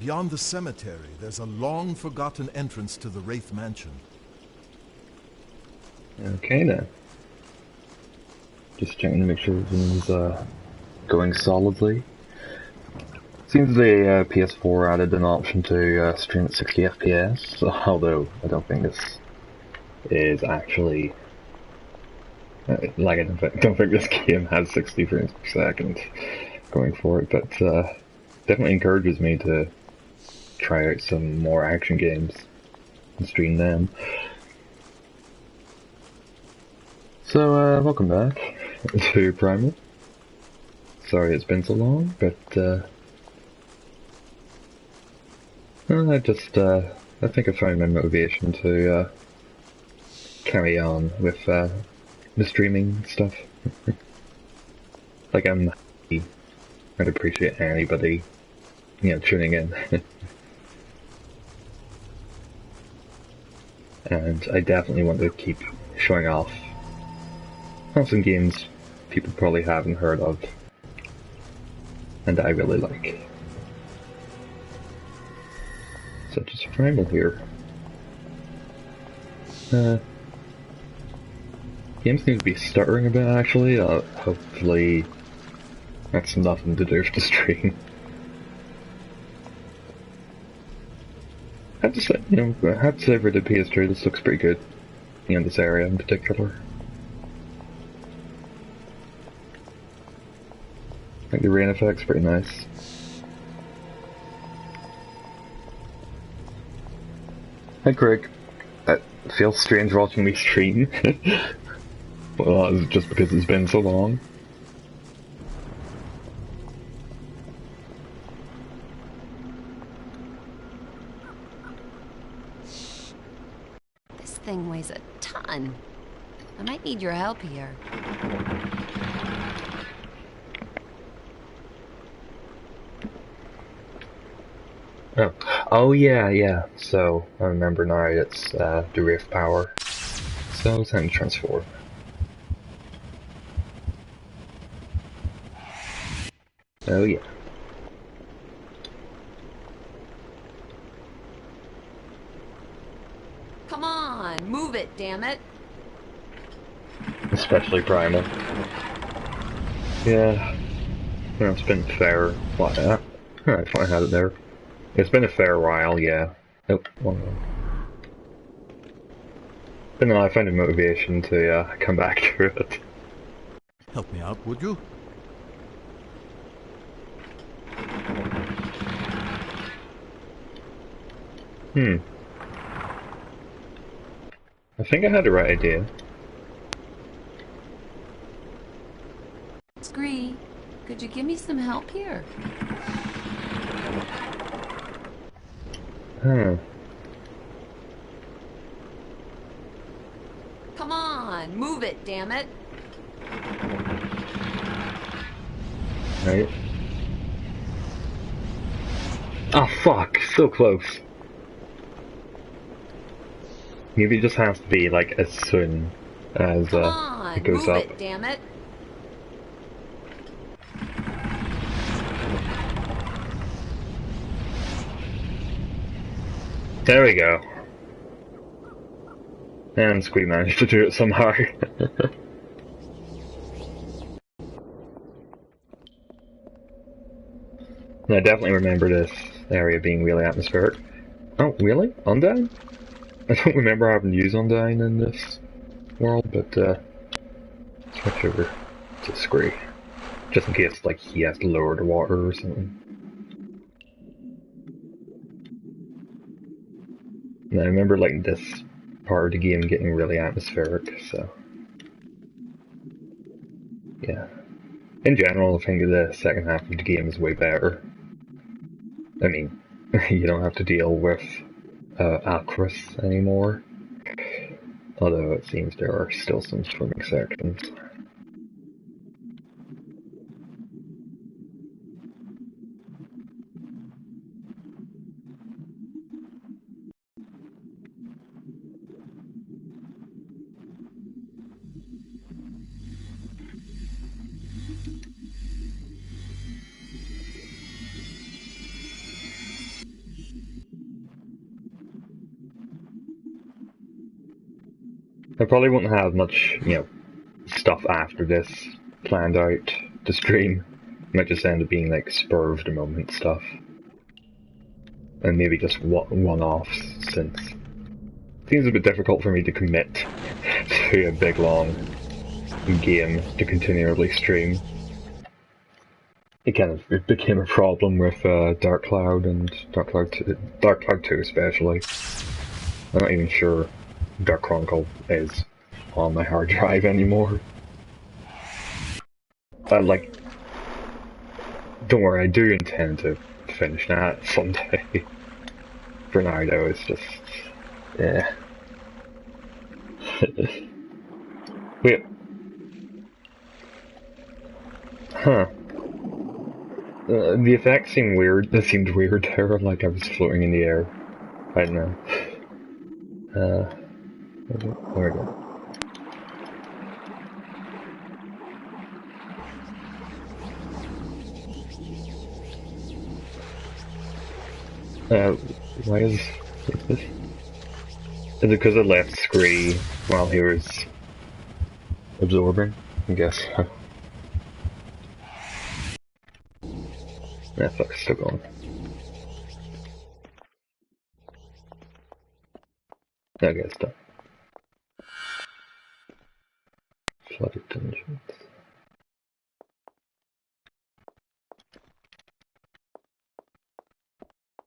Beyond the cemetery, there's a long-forgotten entrance to the Wraith Mansion. Okay then. Just checking to make sure everything's going solidly. Seems the PS4 added an option to stream at 60 FPS, although I don't think this is actually... like, I don't think this game has 60 frames per second going for it, but definitely encourages me to try out some more action games and stream them. So, welcome back to Primal. Sorry it's been so long, but I think I found my motivation to carry on with the streaming stuff. Like, I'm happy. I'd appreciate anybody, tuning in. And I definitely want to keep showing off some games people probably haven't heard of, and I really like. Such as Primal here. Game seems to be stuttering a bit actually, hopefully that's nothing to do with the stream. I have to say, I have to say for the PS3 this looks pretty good, this area in particular. I think the rain effect's pretty nice. Hi Craig. It feels strange watching me stream. Well, it's just because it's been so long. This thing weighs a ton. I might need your help here. Oh yeah. So I remember now. It's the Rift power. So it's time to transform. Oh yeah. Come on, move it, damn it. Especially Primal. Yeah. It's been fair. What? I finally had it there. It's been a fair while, yeah. Oh, one more. But no, I found a motivation to come back to it. Help me out, would you? I think I had the right idea. Scree, could you give me some help here? Come on, move it, damn it. Right. Oh fuck, so close. Maybe it just has to be like as soon as it goes move up. It, damn it. There we go. And Squee managed to do it somehow. I definitely remember this area being really atmospheric. Oh, really? Undyne? I don't remember having used Undyne in this world, but switch over to Squee. Just in case, like, he has to lower the water or something. And I remember, like, this part of the game getting really atmospheric, so... yeah. In general, I think the second half of the game is way better. I mean, you don't have to deal with Acris anymore. Although it seems there are still some swimming sections. I probably won't have much, stuff after this planned out to stream. Might just end up being like spur of the moment stuff. And maybe just one-offs, since it seems a bit difficult for me to commit to a big long game to continually stream. It became a problem with Dark Cloud and Dark Cloud 2 especially. I'm not even sure Dark Chronicle is on my hard drive anymore. Don't worry, I do intend to finish that someday. For now though, it's just, yeah. Wait. Huh. The effect seemed weird. It seemed weird there, like I was floating in the air. I don't know. Where we go. Why is this? Is it because I left Scree while he was absorbing? I guess so. Yeah, fuck, it's still going. Okay, it's done. Flooded dungeons.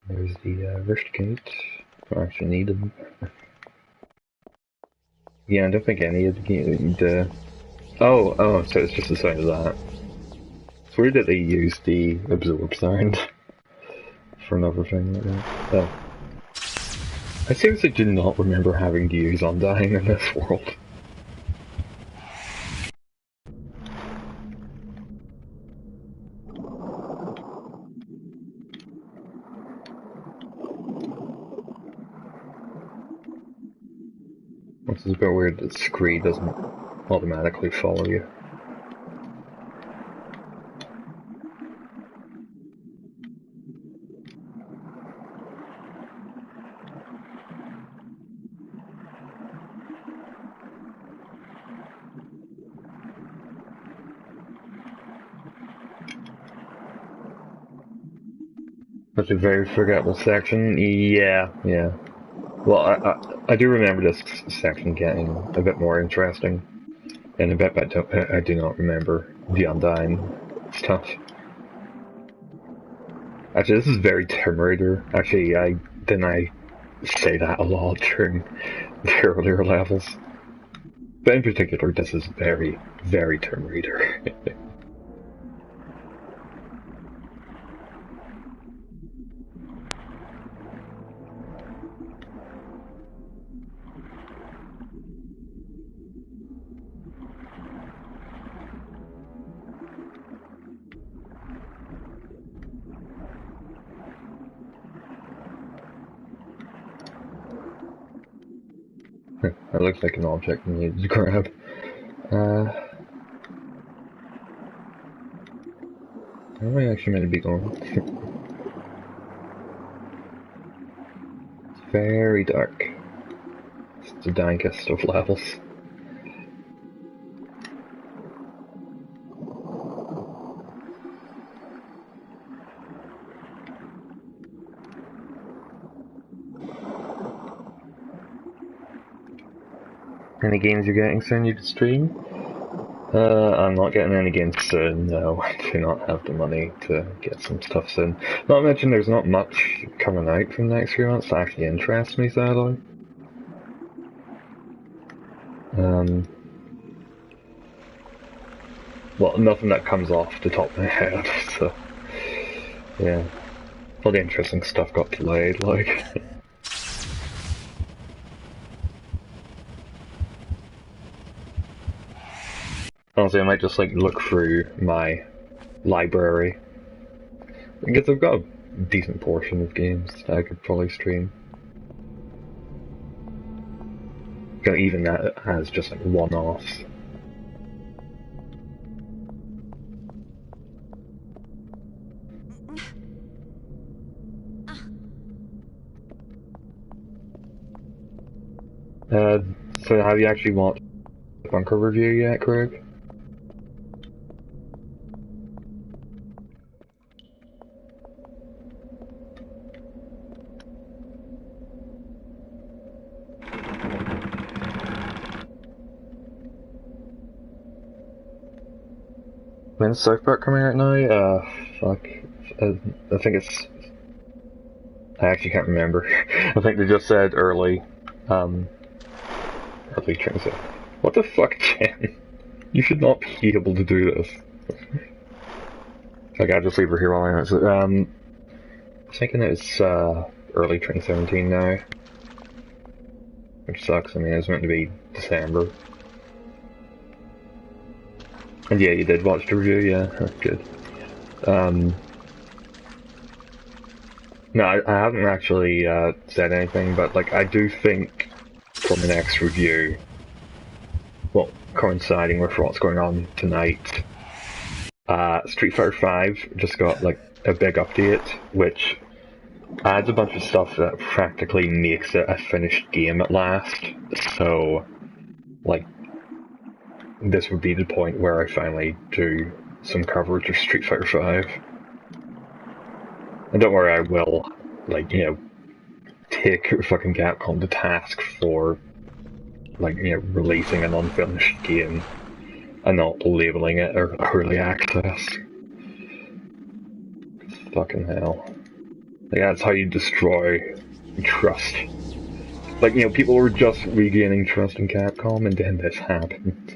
There's the rift gate. I actually need them. Yeah, I don't think any of the oh, so it's just the sound of that. It's weird that they used the absorb sound for another thing like that. Oh. I seriously do not remember having to use Undying in this world. Which is a bit weird that Scree doesn't automatically follow you. That's a very forgettable section. Yeah. Well, I do remember this section getting a bit more interesting, and a bit, but I do not remember the Undying stuff. Actually, this is very Tomb Raider. Actually, I say that a lot during the earlier levels, but in particular, this is very, very Tomb Raider. That looks like an object we need to grab. Where am I actually meant to be going? It's very dark. It's the dankest of levels. Any games you're getting soon you can stream? I'm not getting any games soon, no. I do not have the money to get some stuff soon. Not to mention there's not much coming out from the next few months that actually interests me, sadly. Well, nothing that comes off the top of my head, so... yeah. All the interesting stuff got delayed, like... Honestly, I might just look through my library, because I've got a decent portion of games that I could probably stream. Even that has just one-offs. So have you actually watched the Bunker review yet, Craig? When's South Park coming out now? Fuck. I think it's... I actually can't remember. I think they just said early. Early 2017. What the fuck, Jen? You should not be able to do this. Like, I'll just leave her here while I answer. I'm thinking it's early 2017 now. Which sucks, I mean, it was meant to be December. And yeah, you did watch the review, yeah, that's good. No, I haven't actually said anything, but like I do think for the next review, well, coinciding with what's going on tonight, Street Fighter V just got like a big update, which adds a bunch of stuff that practically makes it a finished game at last. So, like, this would be the point where I finally do some coverage of Street Fighter V. And don't worry, I will, like, you know, take fucking Capcom to task for, like, you know, releasing an unfinished game and not labeling it early access. Fucking hell. Like, that's how you destroy trust. Like, you know, people were just regaining trust in Capcom and then this happened.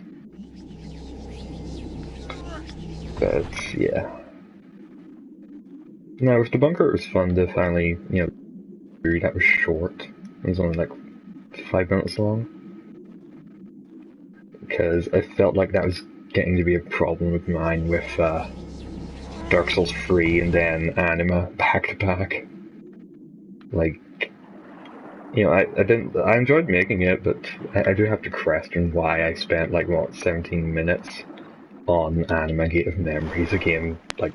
But, yeah. No, with the bunker it was fun to finally, you know, that was short. It was only like 5 minutes long. Because I felt like that was getting to be a problem of mine with Dark Souls 3 and then Anima back to back. Like, you know, I enjoyed making it, but I do have to question why I spent like, what, 17 minutes on Anima Gate of Memories, a game, like,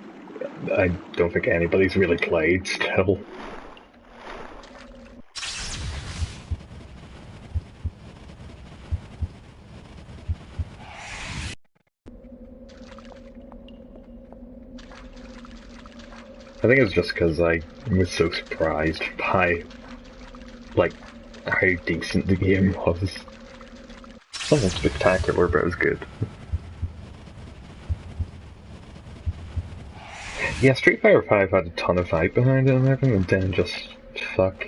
I don't think anybody's really played still. I think it's just because I was so surprised by, like, how decent the game was. It wasn't spectacular, but it was good. Yeah, Street Fighter V had a ton of hype behind it and everything, and then just, fuck.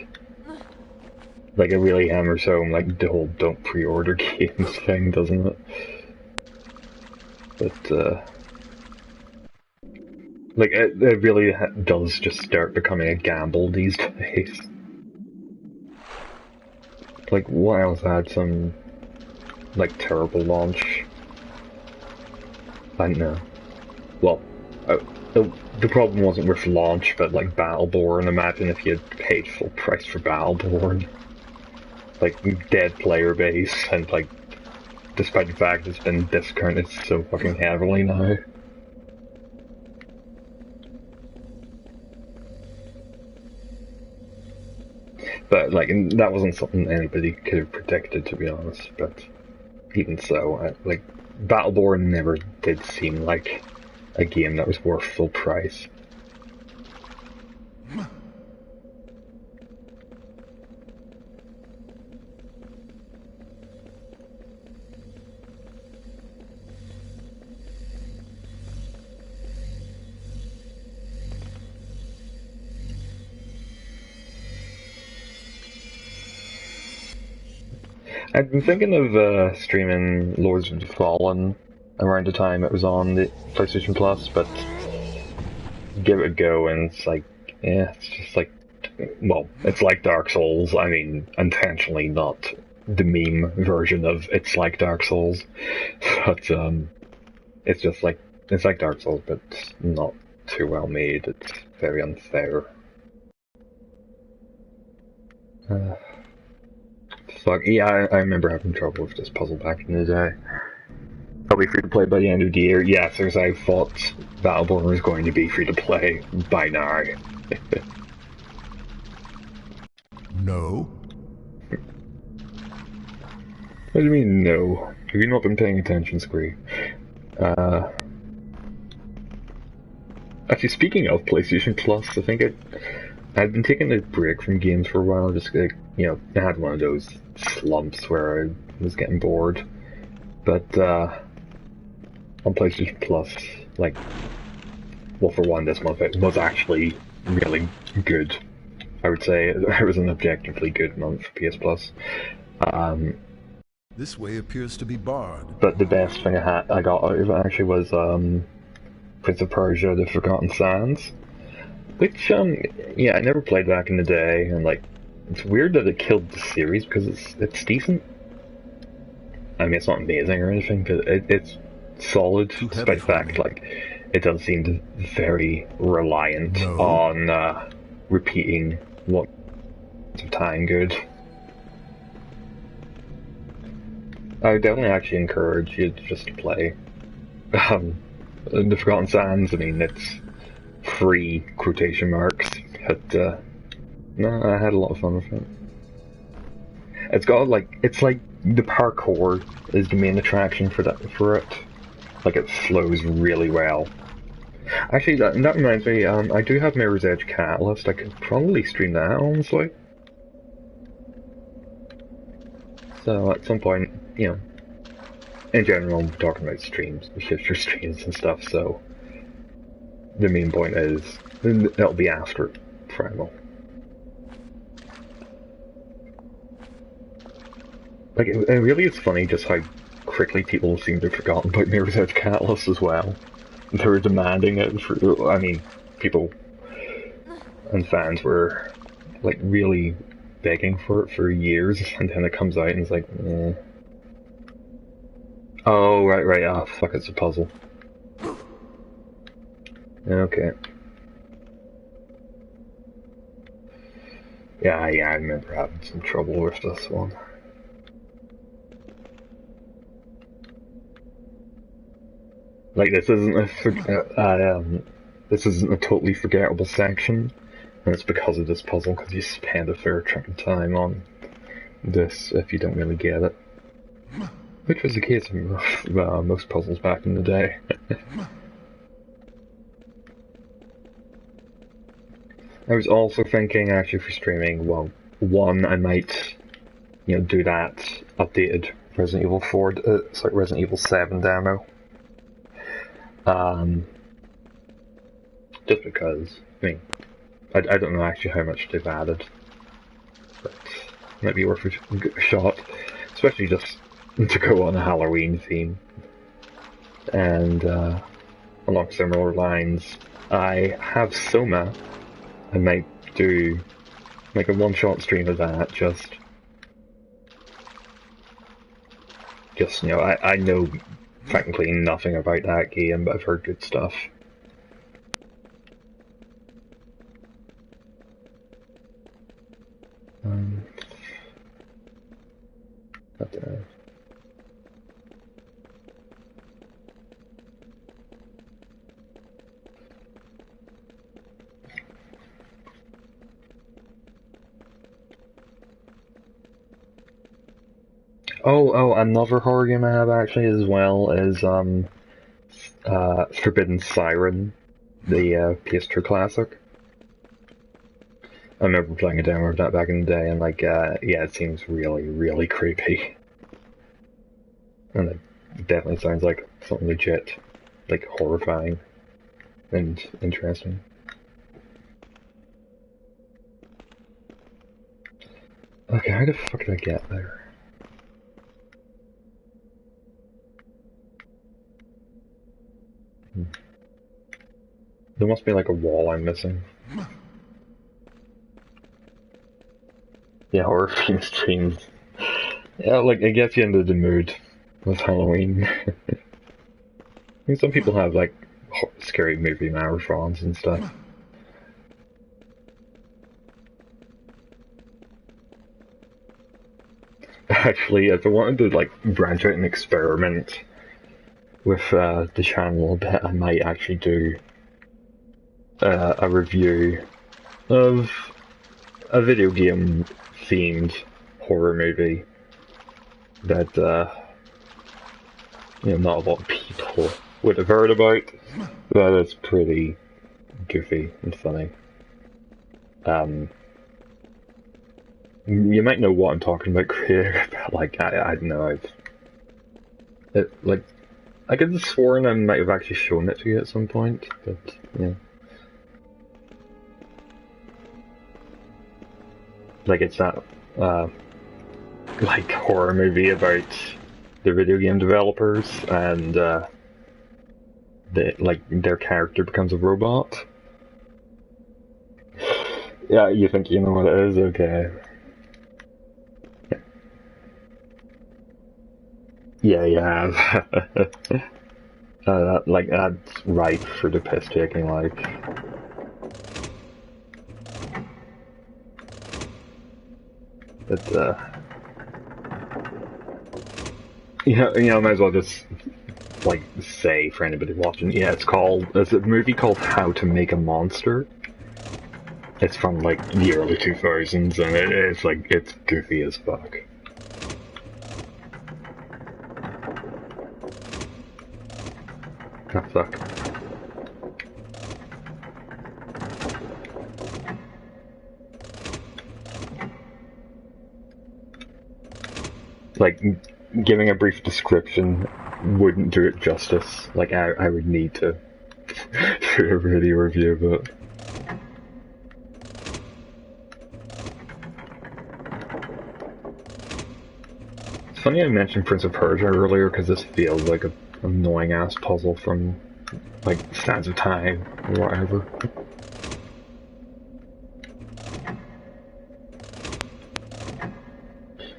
Like, it really hammers home, like, the whole don't pre-order games thing, doesn't it? But, like, it really does just start becoming a gamble these days. Like, what else had some, like, terrible launch? I don't know. Well, the problem wasn't with launch, but like Battleborn. Imagine if you had paid full price for Battleborn. Like, dead player base, and like, despite the fact it's been discounted so fucking heavily now. But like, that wasn't something anybody could have predicted, to be honest. But even so, like, Battleborn never did seem like a game that was worth full price. I'd been thinking of streaming Lords of the Fallen around the time it was on the PlayStation Plus, but give it a go and it's like, yeah, it's just like, well, it's like Dark Souls. I mean, intentionally not the meme version of it's like Dark Souls, but it's just like, it's like Dark Souls, but not too well made. It's very unfair. Fuck, yeah, I remember having trouble with this puzzle back in the day. Probably free to play by the end of the year. Yes, because I thought Battleborn was going to be free to play by now. No. What do you mean, no? Have you not been paying attention, Squee? Actually, speaking of PlayStation Plus, I think I've been taking a break from games for a while, just like, you know, I had one of those slumps where I was getting bored. But, on PlayStation Plus, like, well, for one, this month, it was actually really good. I would say it was an objectively good month for PS Plus. This way appears to be barred. But the best thing I got out of it actually was, Prince of Persia: The Forgotten Sands. Which, yeah, I never played back in the day, and like, it's weird that it killed the series because it's decent. I mean, it's not amazing or anything, but it's solid, despite the fact, like, it does seem very reliant on repeating what's of time good. I would definitely actually encourage you just to play The Forgotten Sands. I mean, it's free quotation marks, but no, I had a lot of fun with it. It's got like, it's like the parkour is the main attraction for it. Like, it flows really well. Actually, that reminds me, I do have Mirror's Edge Catalyst. I could probably stream that, honestly. So at some point, you know, in general, I'm talking about streams, future streams and stuff, so the main point is, it'll be after Primal. Like, it really is funny just how quickly people seem to have forgotten about Mirror's Edge Catalyst as well. They were demanding it for, I mean, people and fans were, like, really begging for it for years, and then it comes out and it's like, eh. Oh, right, ah, fuck, it's a puzzle. Okay. Yeah, I remember having some trouble with this one. Like, this isn't a totally forgettable section, and it's because of this puzzle, because you spend a fair chunk of time on this if you don't really get it. Which was the case of most puzzles back in the day. I was also thinking, actually, for streaming, well, one, I might, you know, do that updated Resident Evil 4, Resident Evil 7 demo. Just because, I mean, I don't know actually how much they've added, but it might be worth a shot, especially just to go on a Halloween theme. And along similar lines, I have Soma. I might do like a one-shot stream of that, just you know, I know technically nothing about that game, but I've heard good stuff. Oh, another horror game I have actually as well is Forbidden Siren, the PS2 classic. I remember playing a demo of that back in the day, and like, yeah, it seems really, really creepy. And it definitely sounds like something legit, like horrifying and interesting. Okay, how the fuck did I get there? There must be like a wall I'm missing. Yeah, horror themed streams. Yeah, like, it gets you into the mood with Halloween. I mean, some people have like scary movie marathons and stuff. Actually, if I wanted to like branch out and experiment with the channel a bit, I might actually do a review of a video game themed horror movie. that not a lot of people would have heard about. That is pretty goofy and funny. You might know what I'm talking about, creator, but like I don't know. I could have sworn I might have actually shown it to you at some point, but yeah. Like it's that like horror movie about the video game developers and their character becomes a robot. Yeah, you think you know what it is? Okay. Yeah, you have. That's right for the piss taking, like. But might as well just like say for anybody watching. Yeah, it's a movie called How to Make a Monster. It's from like the early 2000s, and it's goofy as fuck. Oh fuck. Like, giving a brief description wouldn't do it justice. Like, I would need to do a video review of it. It's funny I mentioned Prince of Persia earlier, because this feels like an annoying-ass puzzle from, like, Sands of Time, or whatever.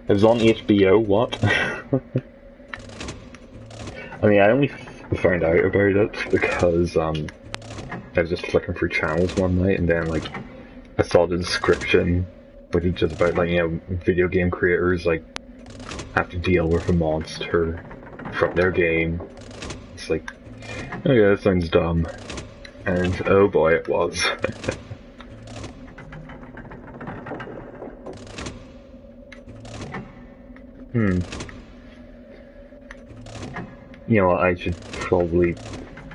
It was on HBO, what? I mean, I only found out about it because, I was just flicking through channels one night, and then, like, I saw the description, which is just about, like, video game creators, like, have to deal with a monster from their game. It's like, oh yeah, that sounds dumb. And, oh boy, it was. You know what, I should probably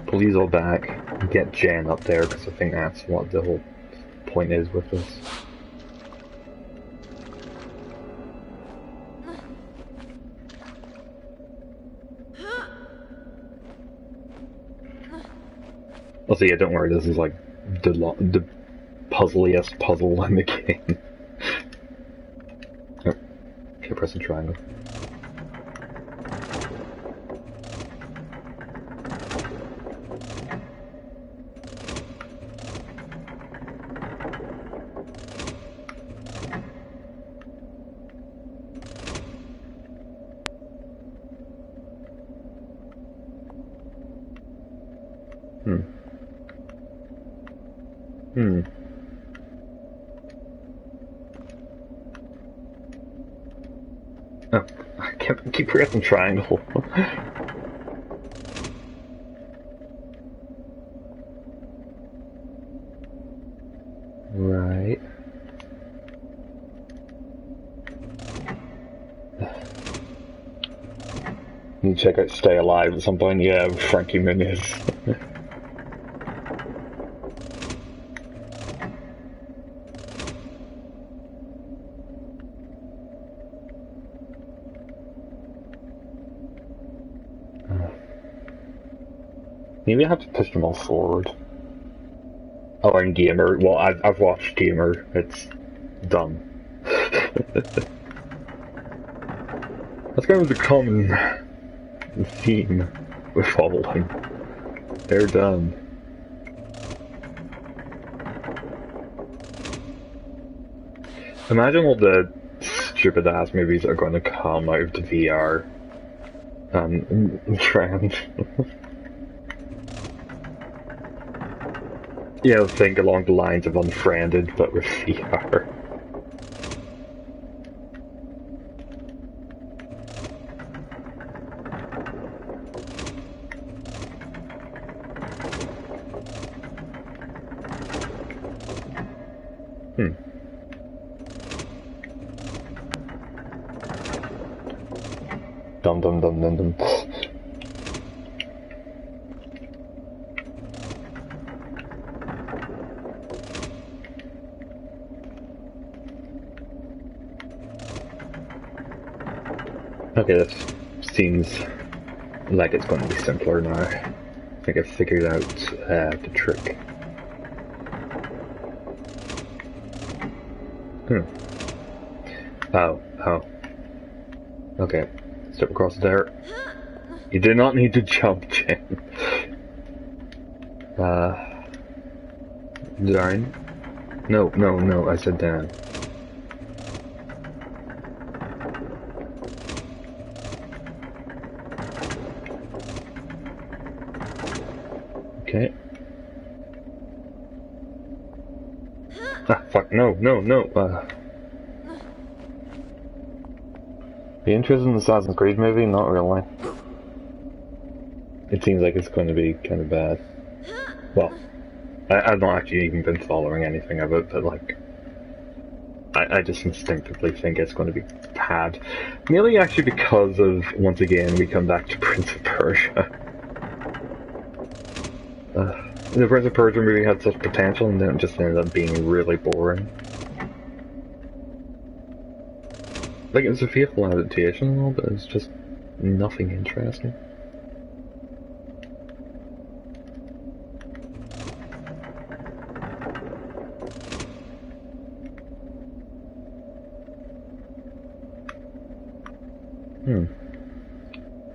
pull these all back and get Jen up there, because I think that's what the whole point is with this. Also, yeah, don't worry, this is like the puzzliest puzzle in the game. Oh, keep pressing triangle. Oh, I keep pressing triangle. Right. You check out Stay Alive at some point, yeah, with Frankie Muniz. Maybe I have to push them all forward. Oh, and Gamer. Well, I've watched Gamer. It's done. That's kind of the common theme with all of them. They're done. Imagine all the stupid ass movies that are going to come out of the VR trend. Yeah, think along the lines of Unfriended, but with VR. Dum dum dum dum dum. Okay, that seems like it's going to be simpler now. I think I've figured out the trick. Oh. Okay, step across there. You did not need to jump, Jen. Down? No, I said down. Okay. Ah, fuck, no. Be interested in the Assassin's Creed movie? Not really. It seems like it's going to be kind of bad. Well, I've not actually even been following anything of it, but like, I just instinctively think it's going to be bad. Mainly actually because of, once again, we come back to Prince of Persia. The Prince of Persia movie had such potential and then it just ended up being really boring. Like, it was a faithful adaptation and all, but it's just nothing interesting.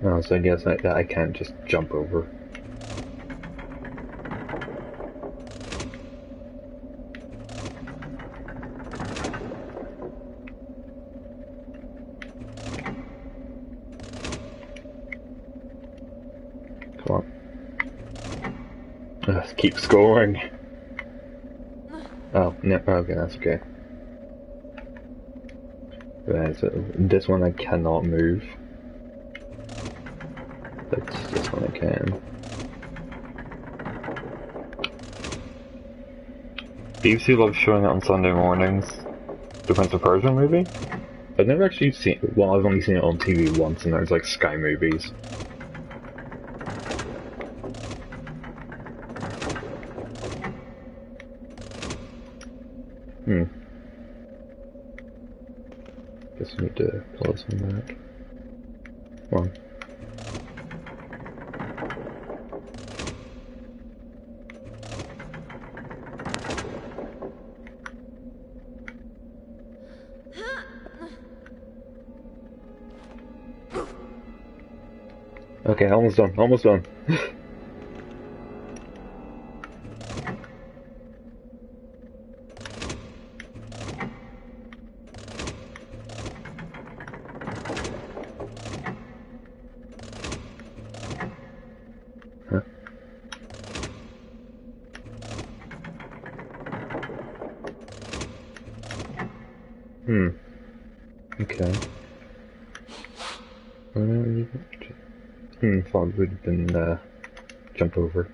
Oh, so I guess I can't just jump over. Come on. It keeps going. Oh, no, okay, that's okay. Right, so this one I cannot move. But this one I can. BBC loves showing it on Sunday mornings. The Prince of Persia movie? I've never actually seen it. Well, I've only seen it on TV once, and there's like Sky Movies. Guess I need to pull this one back. Come on. Okay, almost done. Huh? Okay. Thought would have been, jump over.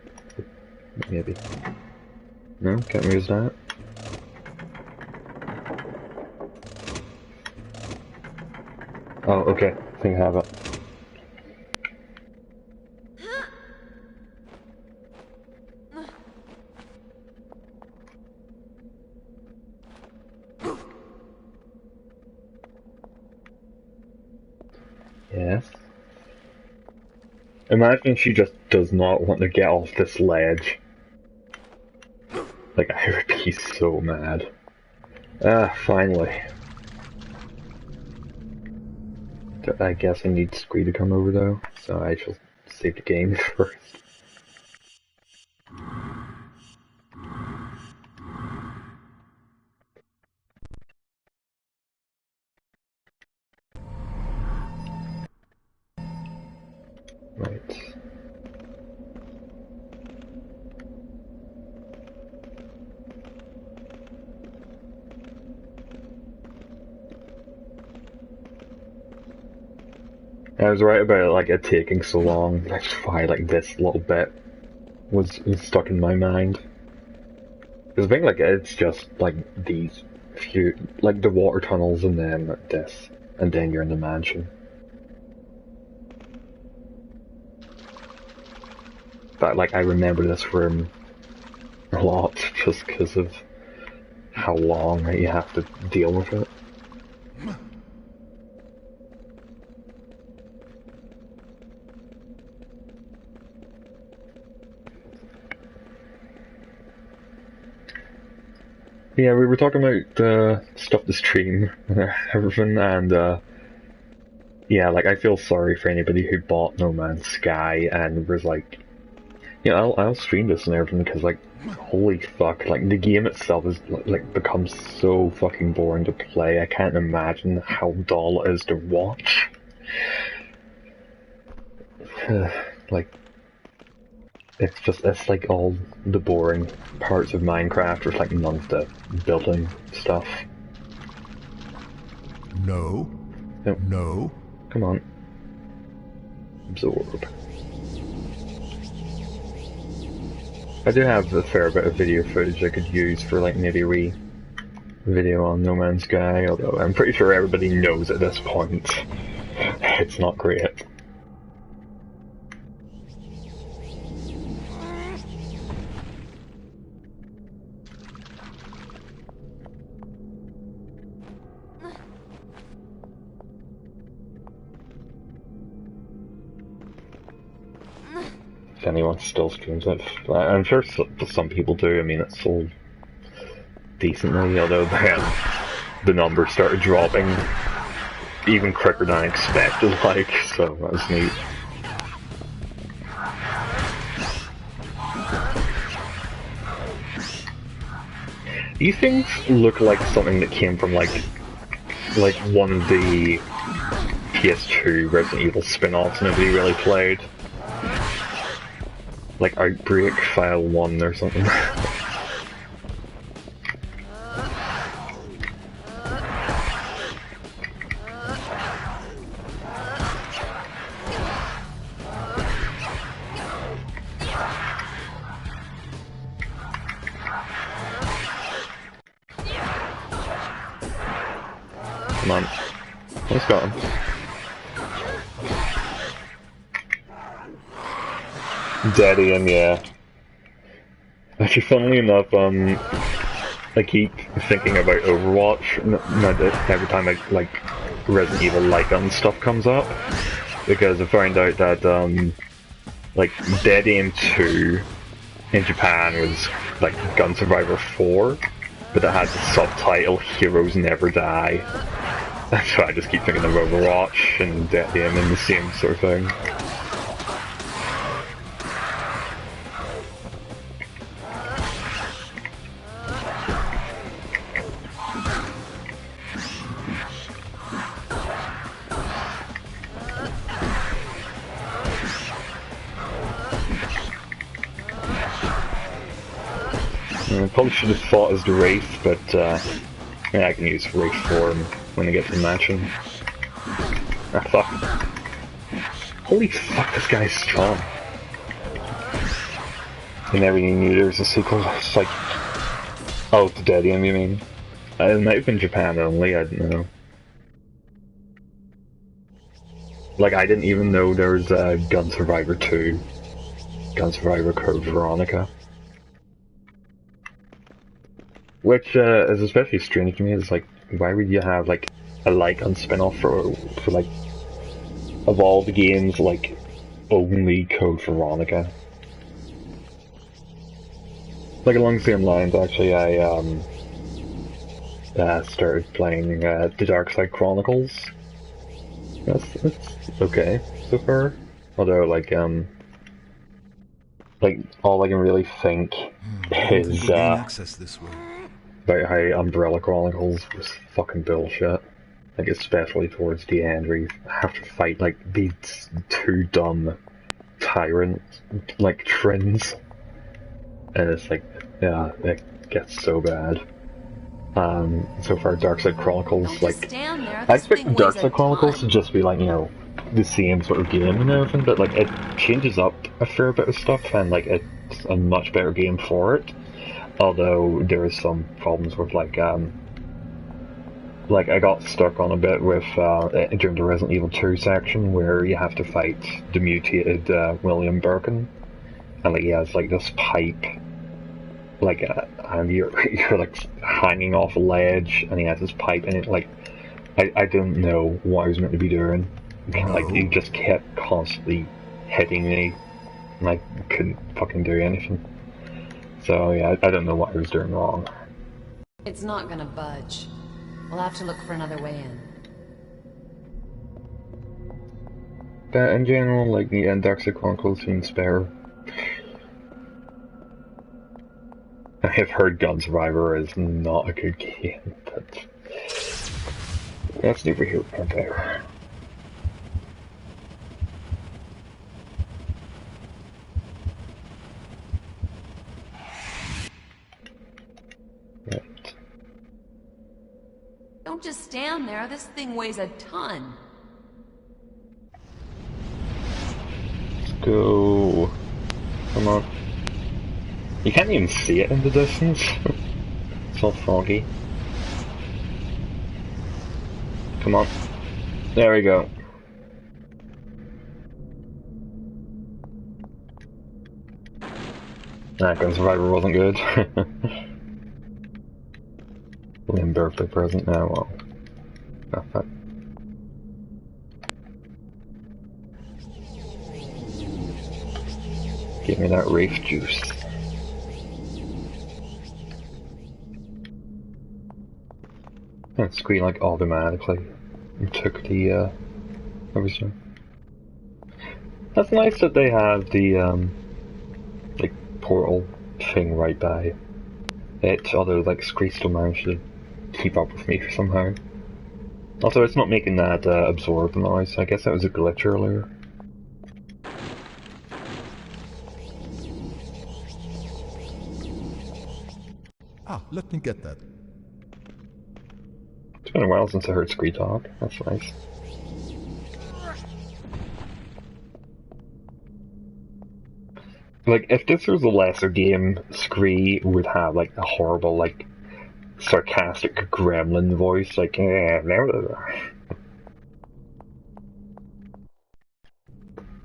Maybe. No, can't use that. Oh, okay. I think I have it. Yes. Imagine she just does not want to get off this ledge. Like, I would be so mad. Ah, finally. I guess I need Squee to come over though, so I shall save the game first. Right. I was right about like it taking so long. That's why like this little bit was stuck in my mind. Because I think like it's just like these few, like the water tunnels and then this, and then you're in the mansion. But like, I remember this room a lot just because of how long you have to deal with it. Yeah, we were talking about stuff to stream and everything, and yeah, like I feel sorry for anybody who bought No Man's Sky and was like, you know, I'll stream this and everything because like, holy fuck, like the game itself is like becomes so fucking boring to play. I can't imagine how dull it is to watch. Like, it's like all the boring parts of Minecraft with like none of the building stuff. No. Yep. No. Come on. Absorb. I do have a fair bit of video footage I could use for like maybe a wee video on No Man's Sky, although I'm pretty sure everybody knows at this point it's not great. If anyone still streams it, I'm sure some people do. I mean, it's sold decently, although the numbers started dropping even quicker than I expected, like, so that was neat. These things look like something that came from like one of the PS2 Resident Evil spin-offs nobody really played. Like Outbreak File 1 or something. Come on. Let's go. Daddy and yeah. Actually, funnily enough, I keep thinking about Overwatch every time I like Resident Evil light gun stuff comes up, because I found out that like Dead Aim 2 in Japan was like Gun Survivor 4, but it had the subtitle Heroes Never Die. So I just keep thinking of Overwatch and Dead Aim in the same sort of thing. I probably should have fought as the Wraith, but yeah, I can use Wraith form when I get to the mansion. Ah, fuck. Holy fuck, this guy's strong. I never even knew there was a sequel. It's like... Oh, the Dead Aim, you mean? It might have been Japan only, I don't know. Like, I didn't even know there was Gun Survivor 2. Gun Survivor Code Veronica. Which is especially strange to me. It's like, why would you have like a light gun spin-off for like of all the games, like only Code Veronica? Like along the same lines, actually, I started playing the Dark Side Chronicles. That's okay so far. Although like all I can really think is access this way. about how Umbrella Chronicles was fucking bullshit. Like, especially towards the end, where you have to fight, like, these two dumb tyrants, like, Trins. And it's like, yeah, it gets so bad. So far, Darkside Chronicles, like, I expect Darkside Chronicles to just be, like, you know, the same sort of game and everything, but, like, it changes up a fair bit of stuff, and, like, it's a much better game for it. Although there is some problems with like I got stuck on a bit with during the Resident Evil 2 section where you have to fight the mutated William Birkin, and like he has like this pipe, like and you're like hanging off a ledge, and he has this pipe, and it like I don't know what I was meant to be doing. Like he just kept constantly hitting me, and I couldn't fucking do anything. So yeah, I don't know what I was doing wrong. It's not gonna budge. We'll have to look for another way in. But in general, like the Dark Chronicles seems better. I have heard Gun Survivor is not a good game, but that's neither here nor there. Right. Don't just stand there. This thing weighs a ton. Let's go. Come on. You can't even see it in the distance. It's all foggy. Come on. There we go. That Gun Survivor wasn't good. William birthday present now, well. Not that. Give me that reef juice. That screen like automatically took the everything. That's nice that they have the like portal thing right by it, although like Scree still managed to keep up with me somehow. Also, it's not making that absorb noise. I guess that was a glitch earlier. Ah, let me get that. It's been a while since I heard Scree talk. That's nice. Like, if this was a lesser game, Scree would have like a horrible, like, sarcastic gremlin voice, like,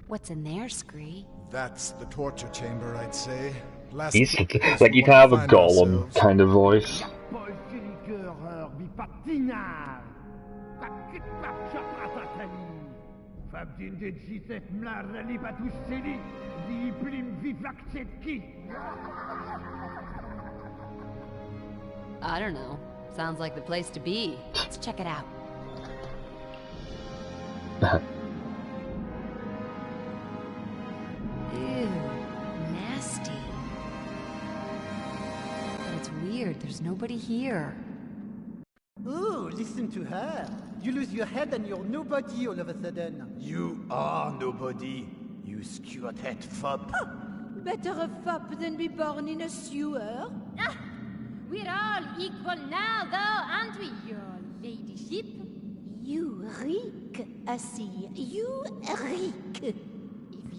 What's in there, Scree? That's the torture chamber, I'd say. Last he's place like, we you'd want to have a find Gollum ourselves. kind of voice. I don't know. Sounds like the place to be. Let's check it out. Ew, nasty. But it's weird, there's nobody here. Oh, listen to her. You lose your head and you're nobody all of a sudden. You are nobody, you skewered-head fob. Better a fop than be born in a sewer. Ah, we're all equal now, though, aren't we, your ladyship? You reek, I see. You reek. If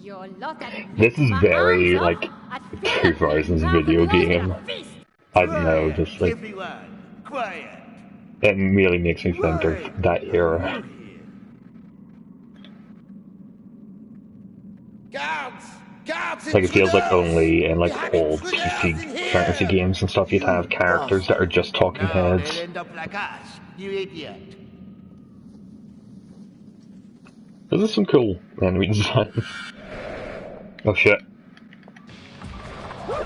your lot had This is my very, arms like, off, I'd feel 2000s like video dropping game. off your fist. I don't know, just like, Everyone, quiet. it really makes me think of that era. Guards! Guards! Like, it feels like intruders! only in like We have old intruders PC in here! fantasy games and stuff you'd have characters that are just talking No, heads. they'll end up like us, you idiot. This is some cool enemy design. Oh shit.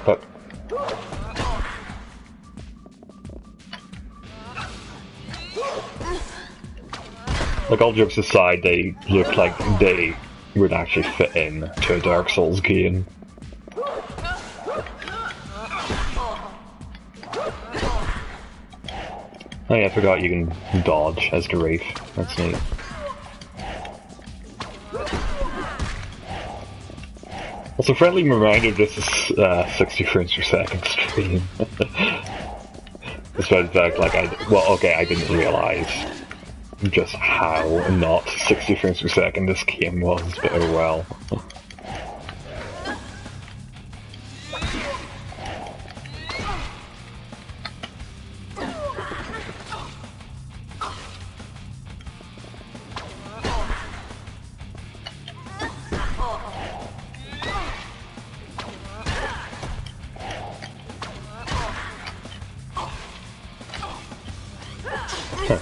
But like, all jokes aside, they look like they would actually fit in to a Dark Souls game. Oh yeah, I forgot you can dodge as the Wraith. That's neat. Also, friendly reminder, this is 60 frames per second stream. Despite the fact, like, I didn't realize just how not 60 frames per second this game was, but oh well. Huh.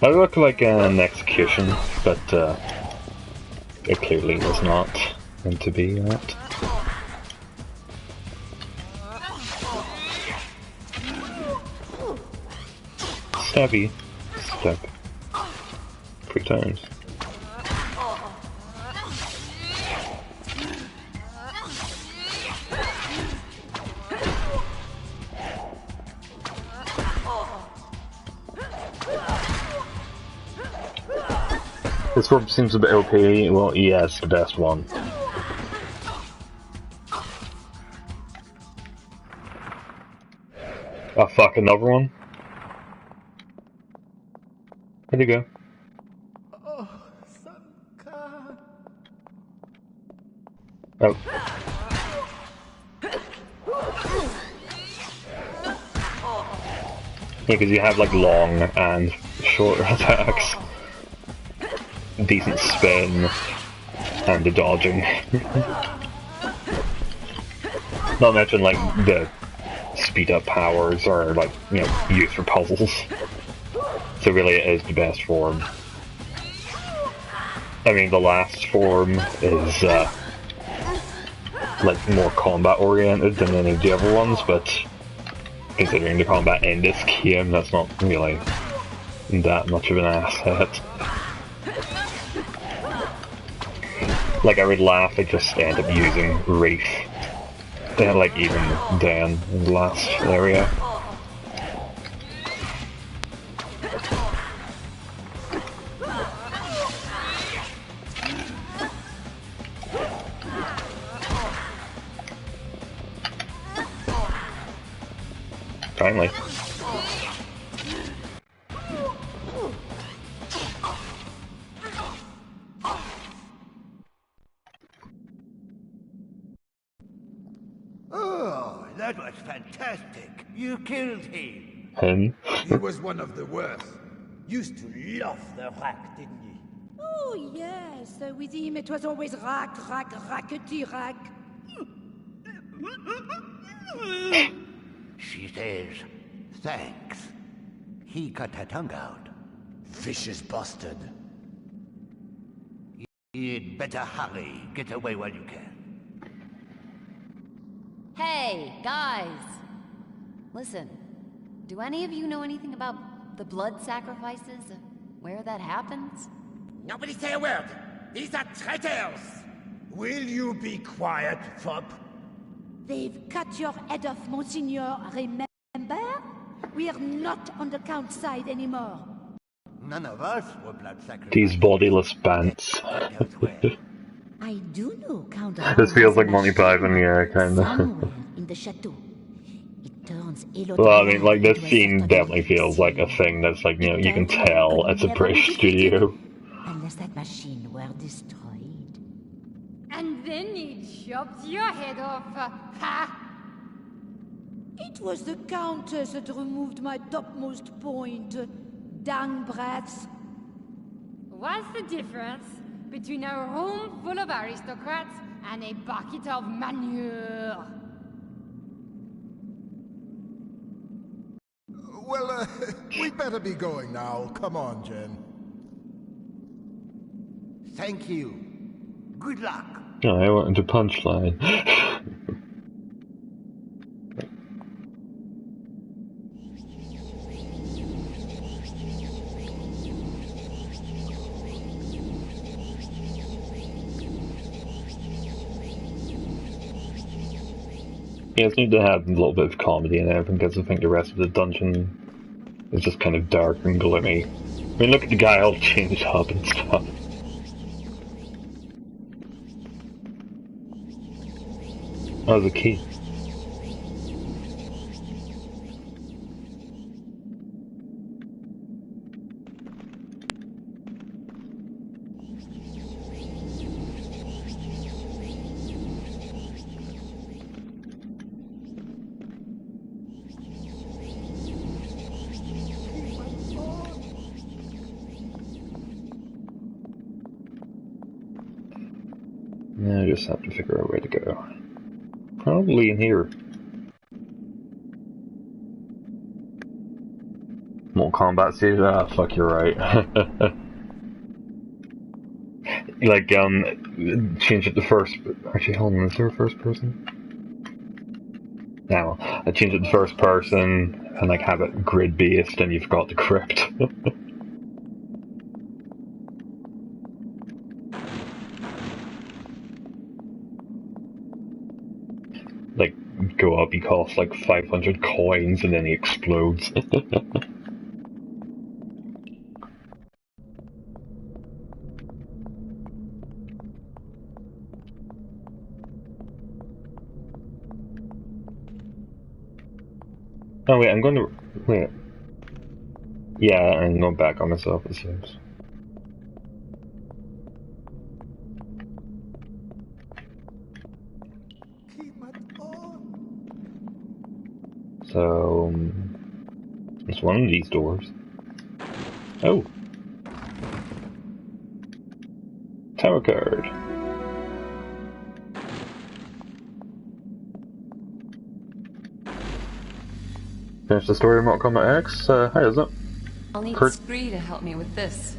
That looked like an execution, but it clearly was not meant to be that. Stabby. Stab. 3 times. This sword seems a bit OP. Well, yeah, it's the best one. Oh fuck, another one? Where'd he go? Oh, Sanka. Oh. Yeah, because you have like long and short attacks. Decent spin and the dodging. Not mention like the speed up powers are like, you know, used for puzzles. So really it is the best form. I mean the last form is like more combat oriented than any of the other ones, but considering the combat in this game, that's not really that much of an asset. Like I would laugh if I just end up using Wraith. Like even Dan in the last area. Finally. Oh, that was fantastic. You killed him. Him? He was one of the worst. Used to love the rack, didn't he? Oh, yes. With him, it was always rack, rackety rack. She says, thanks. He cut her tongue out. Vicious bastard. You'd better hurry. Get away while you can. Hey, guys! Listen, do any of you know anything about the blood sacrifices? Where that happens? Nobody say a word. These are traitors. Will you be quiet, fop? They've cut your head off, Monsignor, remember? We're not on the Count's side anymore. None of us were blood sacrifices. These bodiless bants. I do know Count. This feels like Monty Python, yeah, kinda. Somewhere in the chateau. It turns Well, I mean, like, this scene definitely feels like a thing that's like, you know, you can tell it's a British studio. Unless that machine were destroyed. And then he chopped your head off. Ha! It was the Countess that removed my topmost point. Dang brats. What's the difference between a room full of aristocrats and a bucket of manure? Well, we'd better be going now. Come on, Jen. Thank you. Good luck. Oh, I wanted to punchline. Yeah, it's need to have a little bit of comedy in everything, because I think the rest of the dungeon is just kind of dark and gloomy. I mean, look at the guy all changed up and stuff. Oh, the key. Now I just have to figure out where to go. Probably in here. Mortal Kombat stage? Ah, fuck, you're right. Like, change it to first... Actually, hold on, is there a first person? No, I change it to first person, and like have it grid-based, and you've got the crypt. Like, go up, he costs like 500 coins, and then he explodes. Oh wait, I'm going to... Wait. Yeah, I'm going back on myself, it seems. So... it's one of these doors. Oh! Tower card. Finish the story of Mortal Kombat X. How is it? I'll need Scree to help me with this.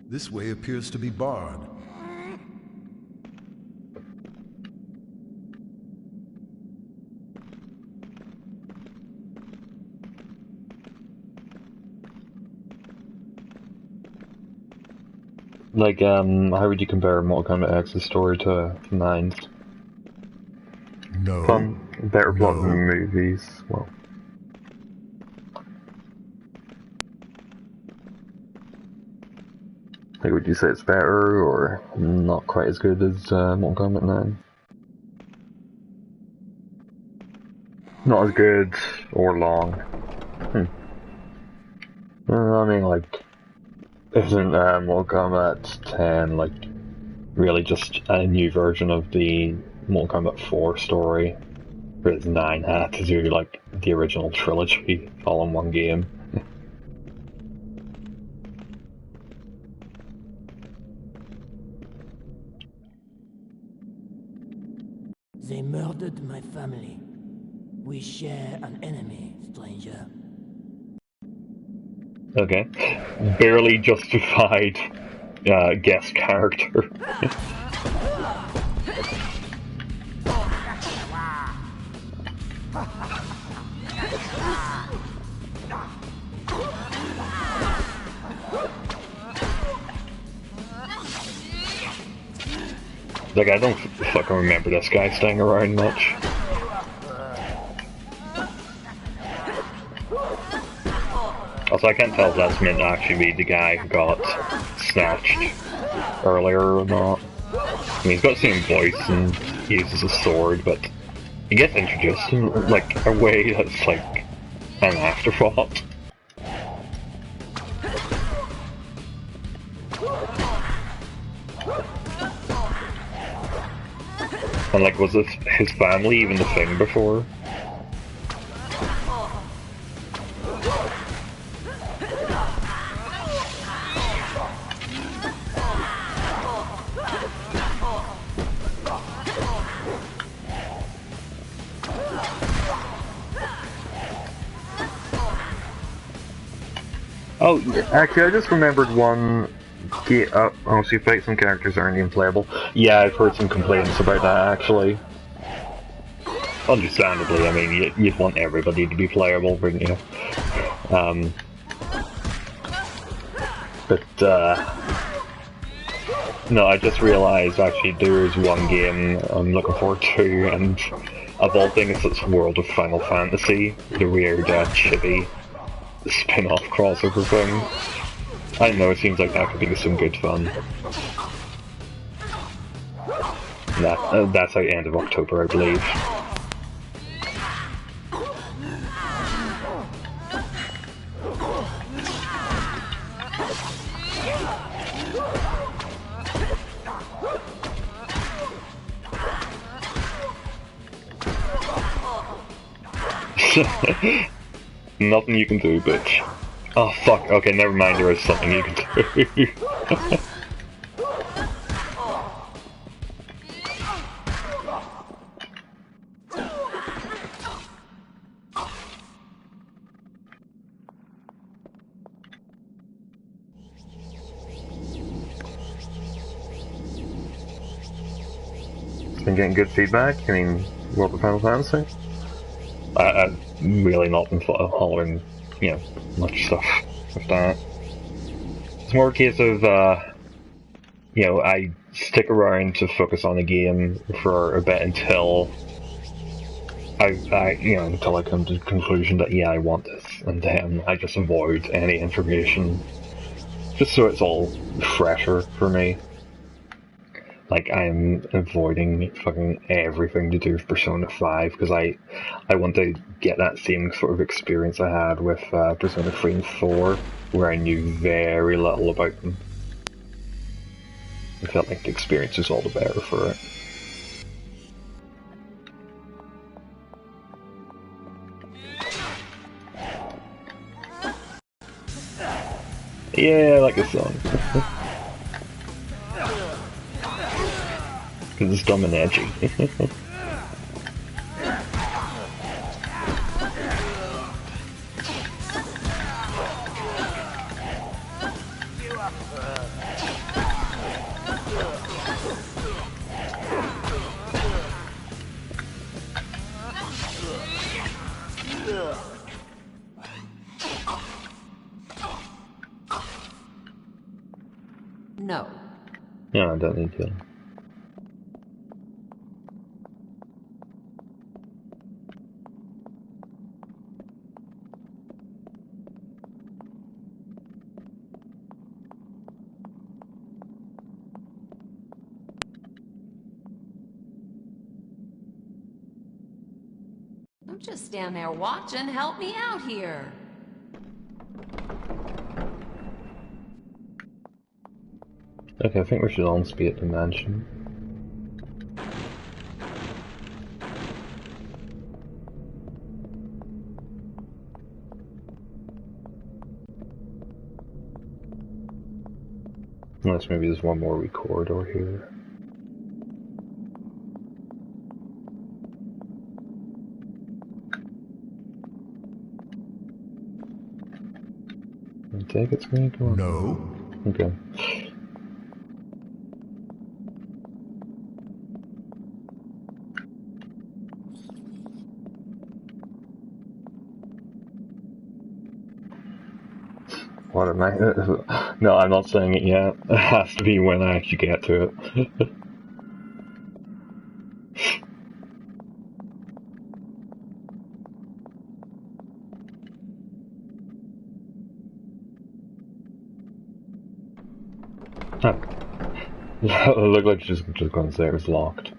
This way appears to be barred. Like, how would you compare Mortal Kombat X's story to 9's? No. Fun, better plot than the movies. Well, like, would you say it's better or not quite as good as Mortal Kombat 9? Not as good or long. I mean, like, isn't Mortal Kombat 10 like really just a new version of the Mortal Kombat 4 story? Whereas 9 had to do like the original trilogy all in one game. They murdered my family. We share an enemy, stranger. Okay. Barely justified guest character. Like, I don't fucking remember this guy staying around much. Also, I can't tell if that's meant to actually be the guy who got snatched earlier or not. I mean, he's got the same voice and he uses a sword, but he gets introduced in, like, a way that's, like, an afterthought. And, like, was his family even the thing before? Oh, actually, I just remembered one. Oh, so you fight some characters aren't even playable. Yeah, I've heard some complaints about that, actually. Understandably, I mean, you'd want everybody to be playable, wouldn't you? No, I just realised, actually, there's one game I'm looking forward to, and of all things, it's World of Final Fantasy, the weird, chibi spin-off crossover thing. I don't know, it seems like that could be some good fun. That's like end of October, I believe. Nothing you can do, bitch. Oh fuck, okay, never mind, there is something you can do. Been getting good feedback. I mean, World of Final Fantasy. I've really not been following, you know, much stuff with that. It's more a case of, you know, I stick around to focus on the game for a bit until until I come to the conclusion that yeah, I want this, and then I just avoid any information, just so it's all fresher for me. Like, I'm avoiding fucking everything to do with Persona 5, because I want to get that same sort of experience I had with Persona 3 and 4, where I knew very little about them. I felt like the experience was all the better for it. Yeah, I like this song. Because it's dumb and edgy. No. No, I don't need to. Don't just stand there watching. Help me out here. Okay, I think we should almost be at the mansion. Unless maybe there's one more corridor here. I think it's going to go on. No. Okay. What am I? No, I'm not saying it yet. It has to be when I actually get to it. Oh. It looked like she's just going to say it was locked.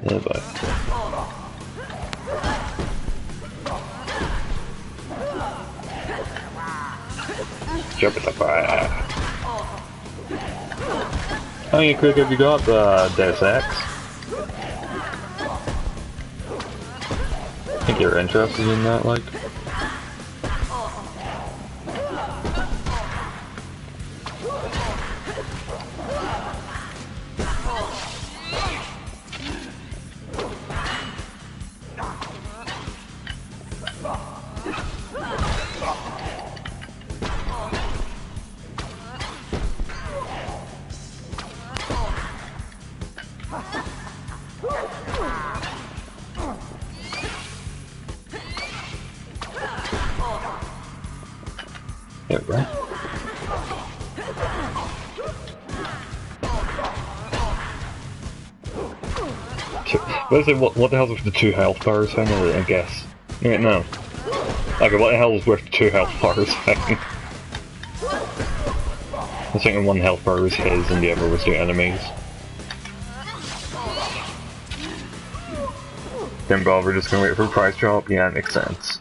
Yeah, but jump it up. How many quick have you got, Deus Ex? I think you're interested in that, like. Yeah, right. What the hell was the 2 health bars thing? I guess. Yeah, no. Okay, what the hell was with the 2 health bars thing? I was thinking 1 health bar was his and the other was the enemies. Then Bob, we're just gonna wait for a price drop? Yeah, it makes sense.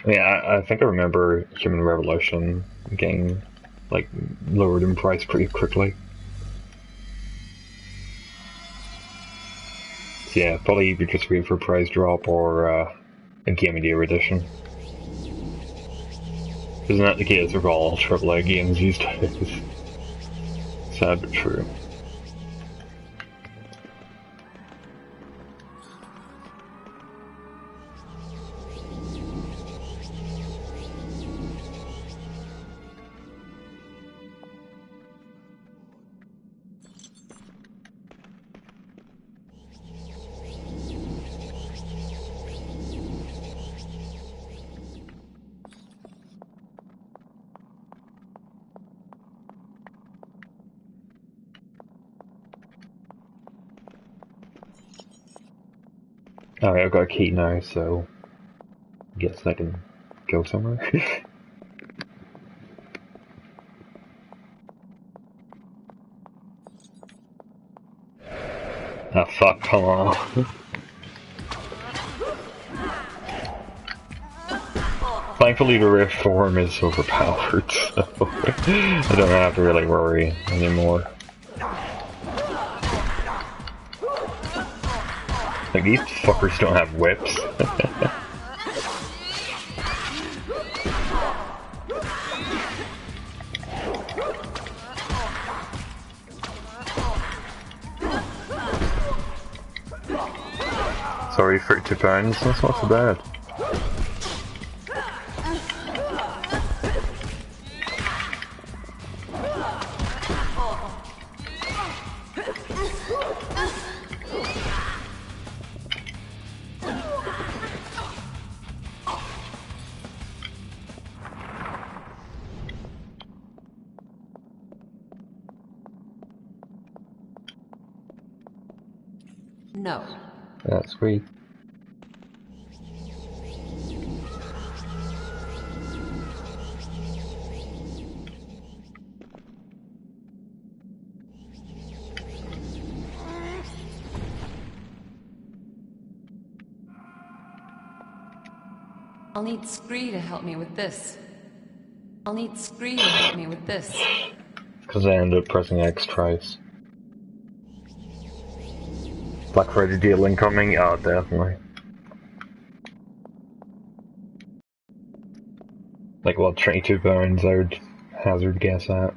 Yeah, I think I remember Human Revolution getting, like, lowered in price pretty quickly. yeah, probably either just wait for a prize drop or a Game of the Year edition. Isn't that the case of all AAA games these days? Sad but true. Alright, I've got a key now, so I guess I can go somewhere. Ah, fuck, come on. Thankfully the rift form is overpowered, so I don't have to really worry anymore. Like, these fuckers don't have whips. Sorry, £32, that's not so bad. No. That's sweet. I'll need Scree to help me with this. I'll need Scree to help me with this. Because I ended up pressing X twice. Black Friday deal incoming? Oh, definitely. Like, what, £22 I would hazard guess at.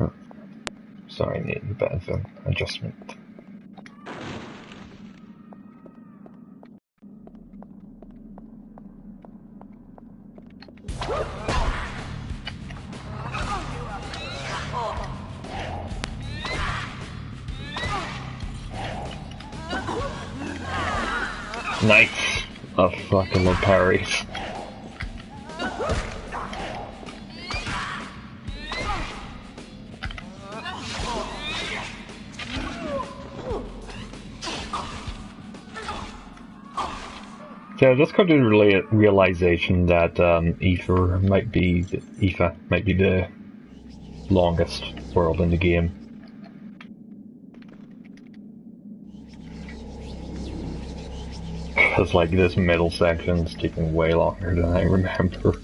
Oh. Sorry, need a bit of an adjustment. Nice! I fucking love parries. Yeah, I just got to the realization that Aetha might be the longest world in the game. Because, like, this middle section's taking way longer than I remember.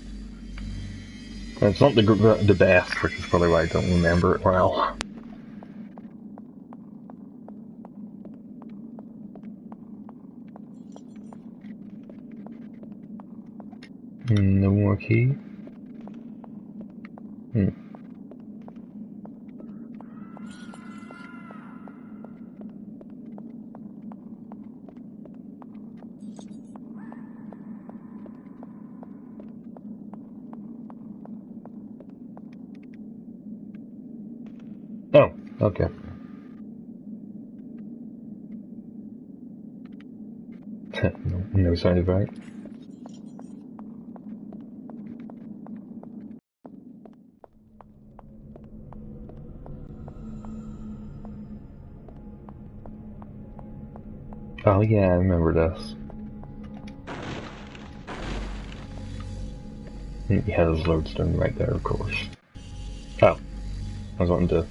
And it's not the best, which is probably why I don't remember it well. No more key? Oh, okay. No sign of right. Oh yeah, I remember this. Yeah, there's lodestone right there, of course. Oh, I was wanting to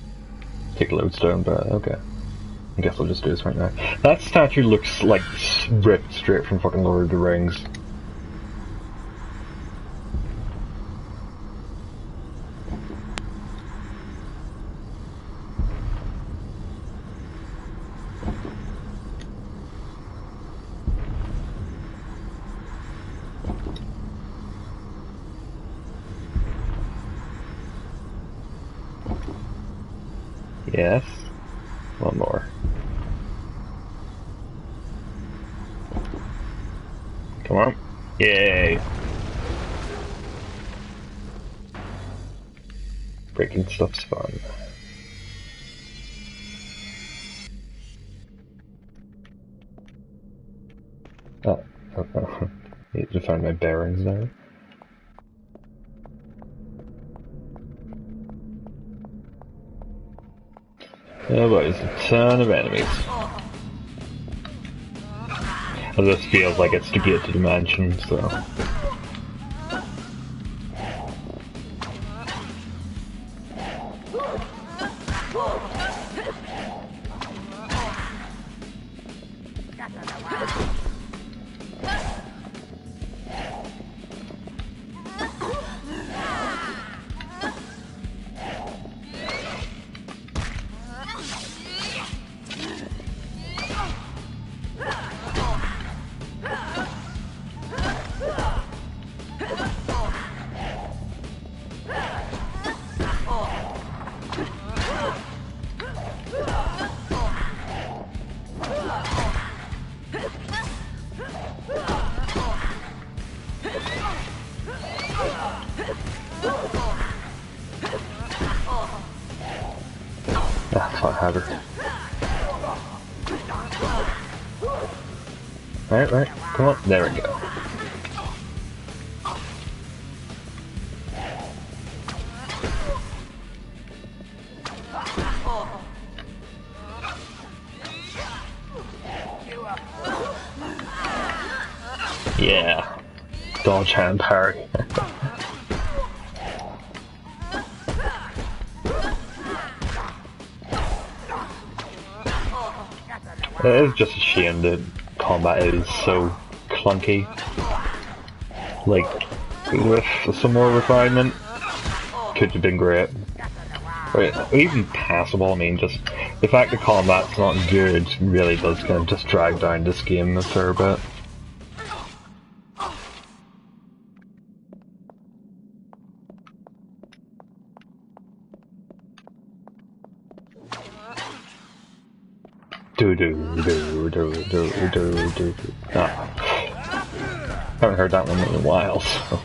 take a lodestone, but okay. I guess I'll just do this right now. That statue looks like ripped straight from fucking Lord of the Rings. Yes. One more. Come on. Yay! Breaking stuff's fun. Oh, okay. Need to find my bearings now. Oh boy, there's a ton of enemies. And this feels like it's to get to the mansion, so... Right, come on, there we go. Yeah, dodge hand parry. It is just a shame that combat is so clunky. Like, with some more refinement, could have been great. Or even passable. I mean, just the fact that combat's not good really does kind of just drag down this game a fair bit. Haven't heard that one in a while, so.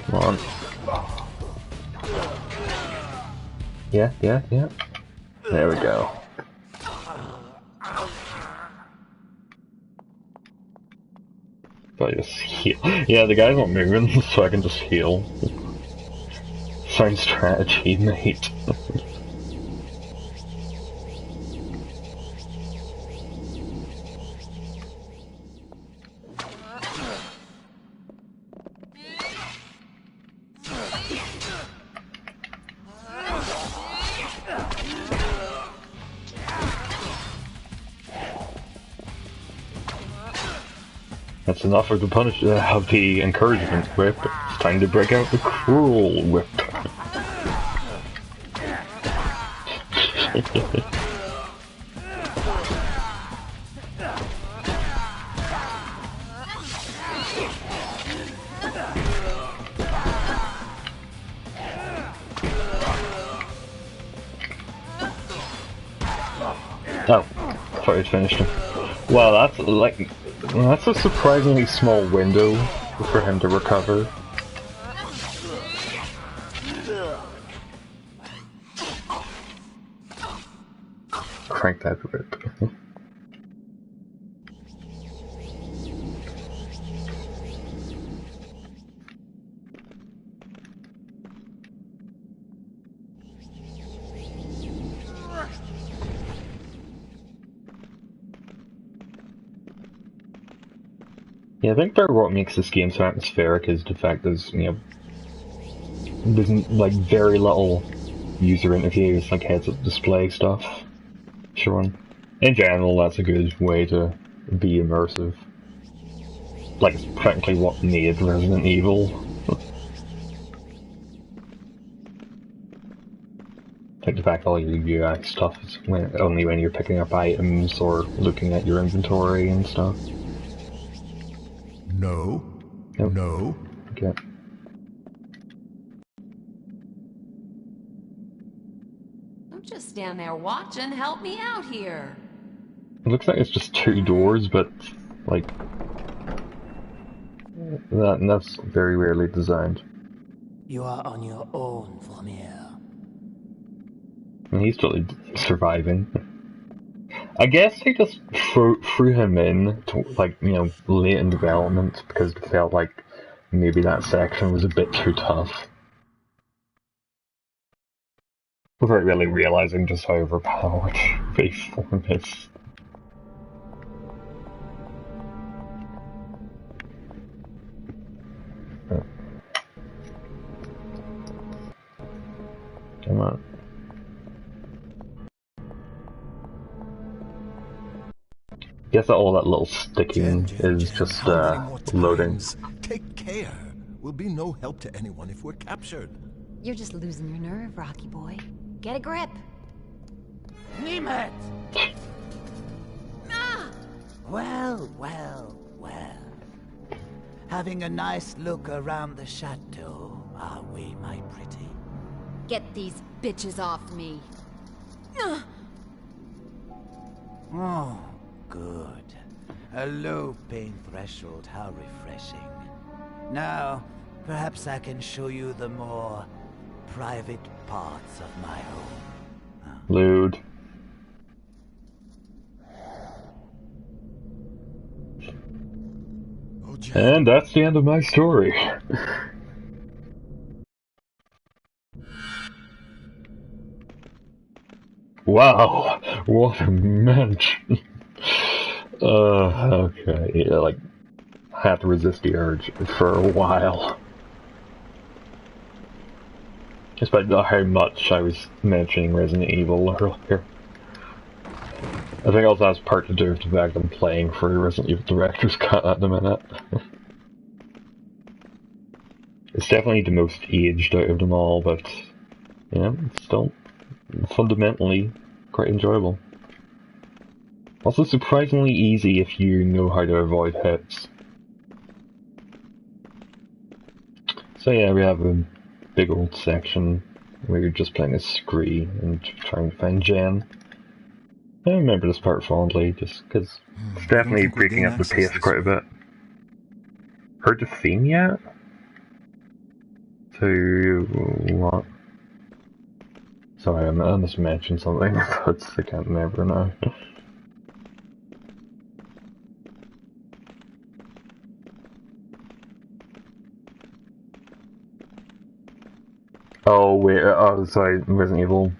Come on. Yeah. There we go. If I just heal. Yeah, the guy's not moving, so I can just heal. Sound strategy, mate. That's enough of the of the encouragement whip. It's time to break out the cruel whip. Oh, thought I'd finished him. Well, that's a surprisingly small window for him to recover. Crank that whip. Yeah, I think part of what makes this game so atmospheric is the fact there's, there's like very little user interface, like heads-up display stuff. Sure. In general, that's a good way to be immersive. Like, it's practically what made Resident Evil. Like the fact all your UI stuff is only when you're picking up items or looking at your inventory and stuff. No. Nope. No. Okay. Don't just stand there watching. Help me out here. It looks like it's just 2 doors, but like that's very rarely designed. You are on your own from here. And he's totally surviving. I guess they just threw him in to, like, you know, late in development because they felt like maybe that section was a bit too tough. Without really realizing just how overpowered Waveform is. Come on. Guess that all that little sticking is just loading. Take care. We'll be no help to anyone if we're captured. You're just losing your nerve, Rocky boy. Get a grip. Niemet! Ah! Well, well, well. Having a nice look around the chateau, are we, my pretty? Get these bitches off me. Oh, good. A low pain threshold, how refreshing. Now, perhaps I can show you the more private parts of my home. Lewd. Oh, And that's the end of my story. Wow, what a mansion. Okay, yeah, like, I had to resist the urge for a while. Despite how much I was mentioning Resident Evil earlier. I think also has part to do with the fact I'm playing for the Resident Evil Director's Cut at the minute. It's definitely the most aged out of them all, but yeah, it's still fundamentally quite enjoyable. Also surprisingly easy if you know how to avoid hits. So yeah, we have a big old section where you're just playing a scree and trying to find Jen. I remember this part fondly, just because it's definitely breaking up the pace quite a bit. Heard the theme yet? To what? Sorry, I must mention something, but I can't remember now. Oh wait, oh sorry, Resident Evil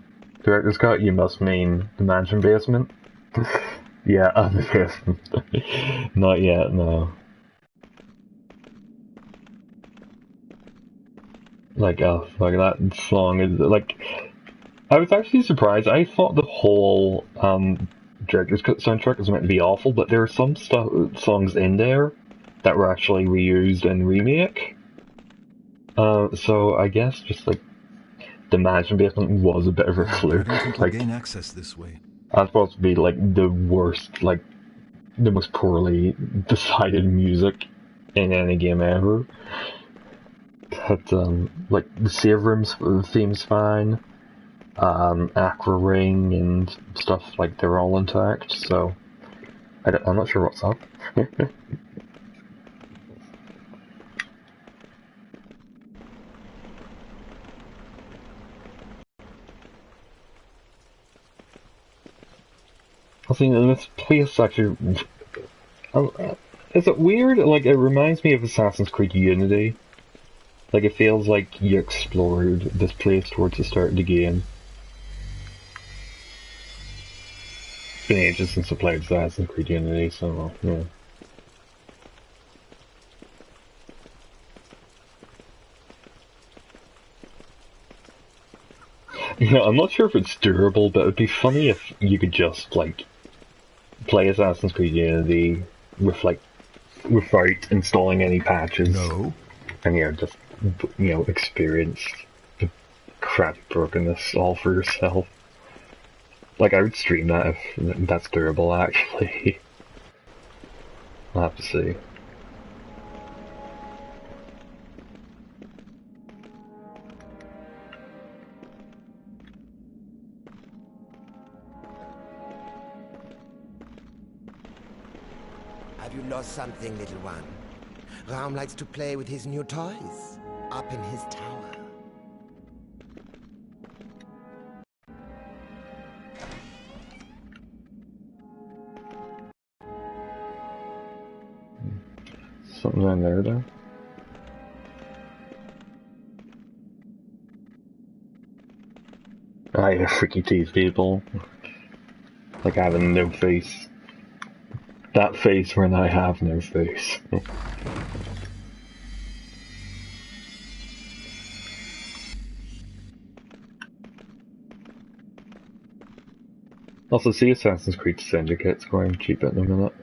Director's Cut, you must mean the mansion basement? Yeah, the basement. Not yet, no. Like, oh fuck, that song is, like, I was actually surprised. I thought the whole Director's Cut soundtrack was meant to be awful, but there are some songs in there that were actually reused in remake. So I guess just like the mansion basement was a bit of a fluke. I don't think like, we'll gain access this way. that's supposed to be like the worst, like the most poorly decided music in any game ever. But like the save rooms theme's fine. Aqua Ring and stuff, like they're all intact, so I'm not sure what's up. I think this place actually, is it weird? Like it reminds me of Assassin's Creed Unity. Like it feels like you explored this place towards the start of the game. It's been ages since I played Assassin's Creed Unity, so yeah. Yeah, I'm not sure if it's durable, but it'd be funny if you could just, like, play Assassin's Creed Unity with, like, without installing any patches. No. And, yeah, just, you know, experience the crappy brokenness all for yourself. Like, I would stream that if that's durable, actually. I'll have to see. Have you lost something, little one? Raum likes to play with his new toys, up in his tower. Something in there, though. I freaky tease people. Like having no face. That face when I have no face. Also, see Assassin's Creed Syndicate's going cheap at the minute.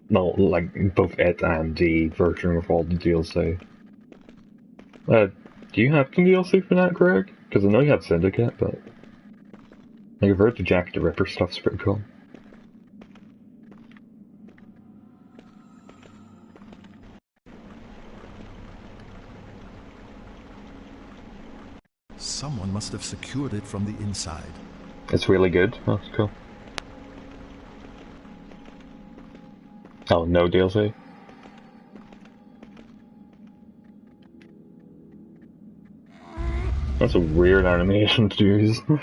No, like both it and the version with all the DLC. Do you have the DLC for that, Greg? Because I know you have Syndicate, but I've heard the Jack the Ripper stuff's pretty cool. Someone must have secured it from the inside. It's really good. Oh, that's cool. Oh, no DLC? That's a weird animation to use. I'm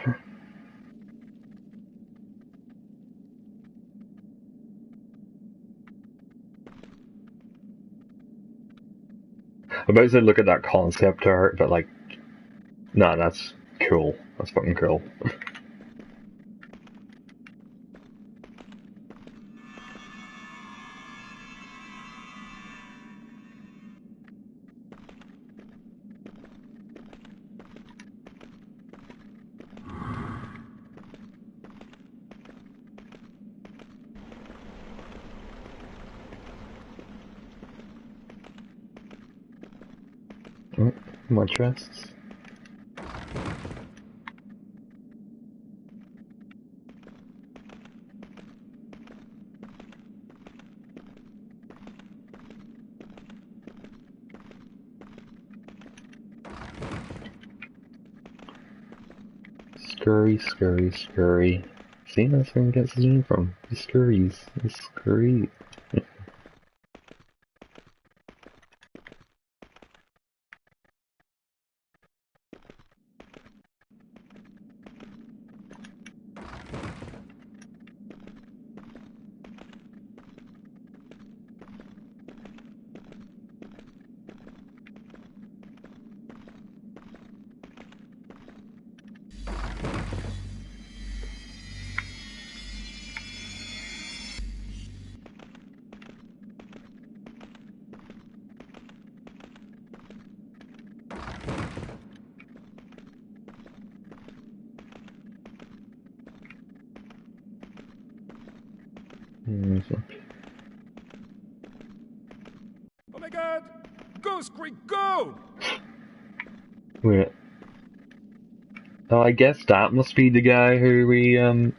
about to say look at that concept art, but like, nah, that's cool. That's fucking cool. Oh, more chests. Scurry, scurry, scurry. See, that's where he gets his name from. He scurries. He scurry. Oh my god! Go, Squeak, go! Wait. Oh, I guess that must be the guy who we, who,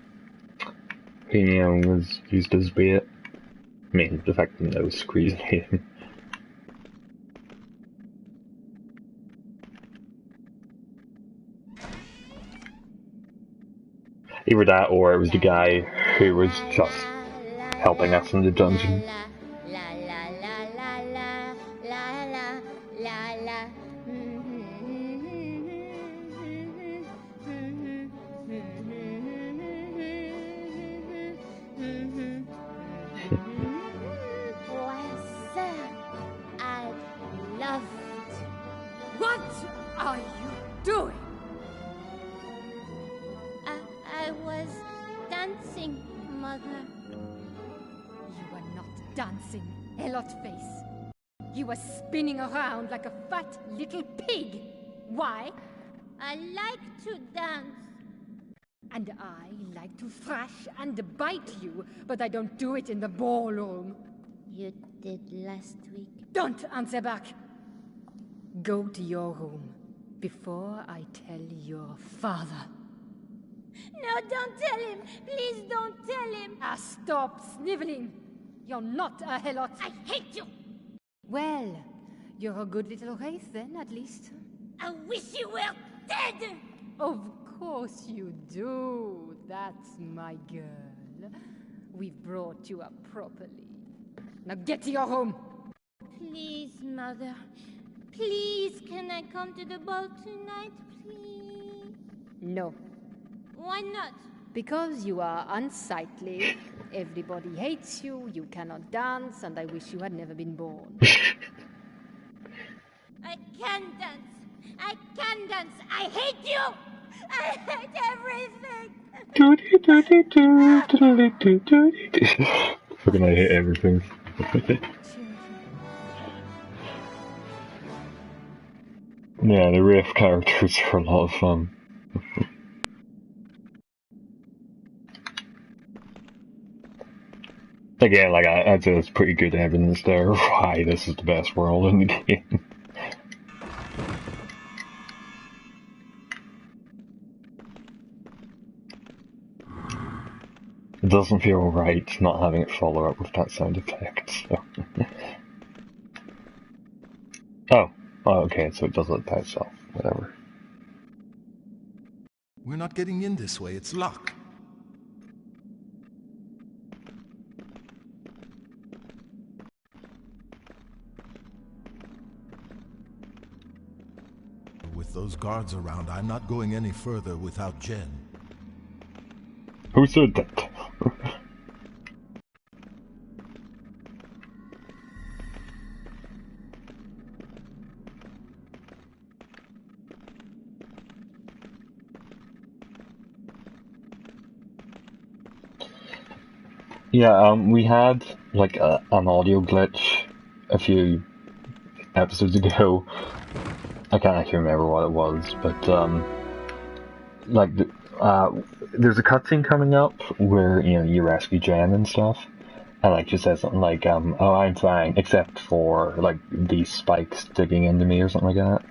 you know, was used as bait. I mean, the fact that no Squee's name. Either that or it was the guy who was just helping us in the dungeon. What are you doing? I was dancing, Mother. You were not dancing, Elot Face. You were spinning around like a fat little pig. Why? I like to dance. And I like to thrash and bite you, but I don't do it in the ballroom. You did last week. Don't answer back! Go to your room before I tell your father. No, don't tell him! Please don't tell him! Stop sniveling! You're not a helot! I hate you! Well, you're a good little wraith then, at least. I wish you were dead! Of course you do. That's my girl. We've brought you up properly. Now get to your room! Please, Mother. Please, can I come to the ball tonight, please? No. Why not? Because you are unsightly, everybody hates you, you cannot dance, and I wish you had never been born. I can dance! I can dance! I hate you! I hate everything! Fucking I hate everything. Yeah, the Wraith characters are a lot of fun. Again, like I'd say there's pretty good evidence there why this is the best world in the game. It doesn't feel right not having it follow up with that sound effect, so. Oh, okay, so it does it by itself, whatever. We're not getting in this way, it's locked. With those guards around, I'm not going any further without Jen. Who said that? Yeah, we had like an audio glitch a few episodes ago. I can't actually remember what it was, but like there's a cutscene coming up where you rescue Jen and stuff, and like she says something like oh, I'm fine except for like these spikes digging into me or something like that.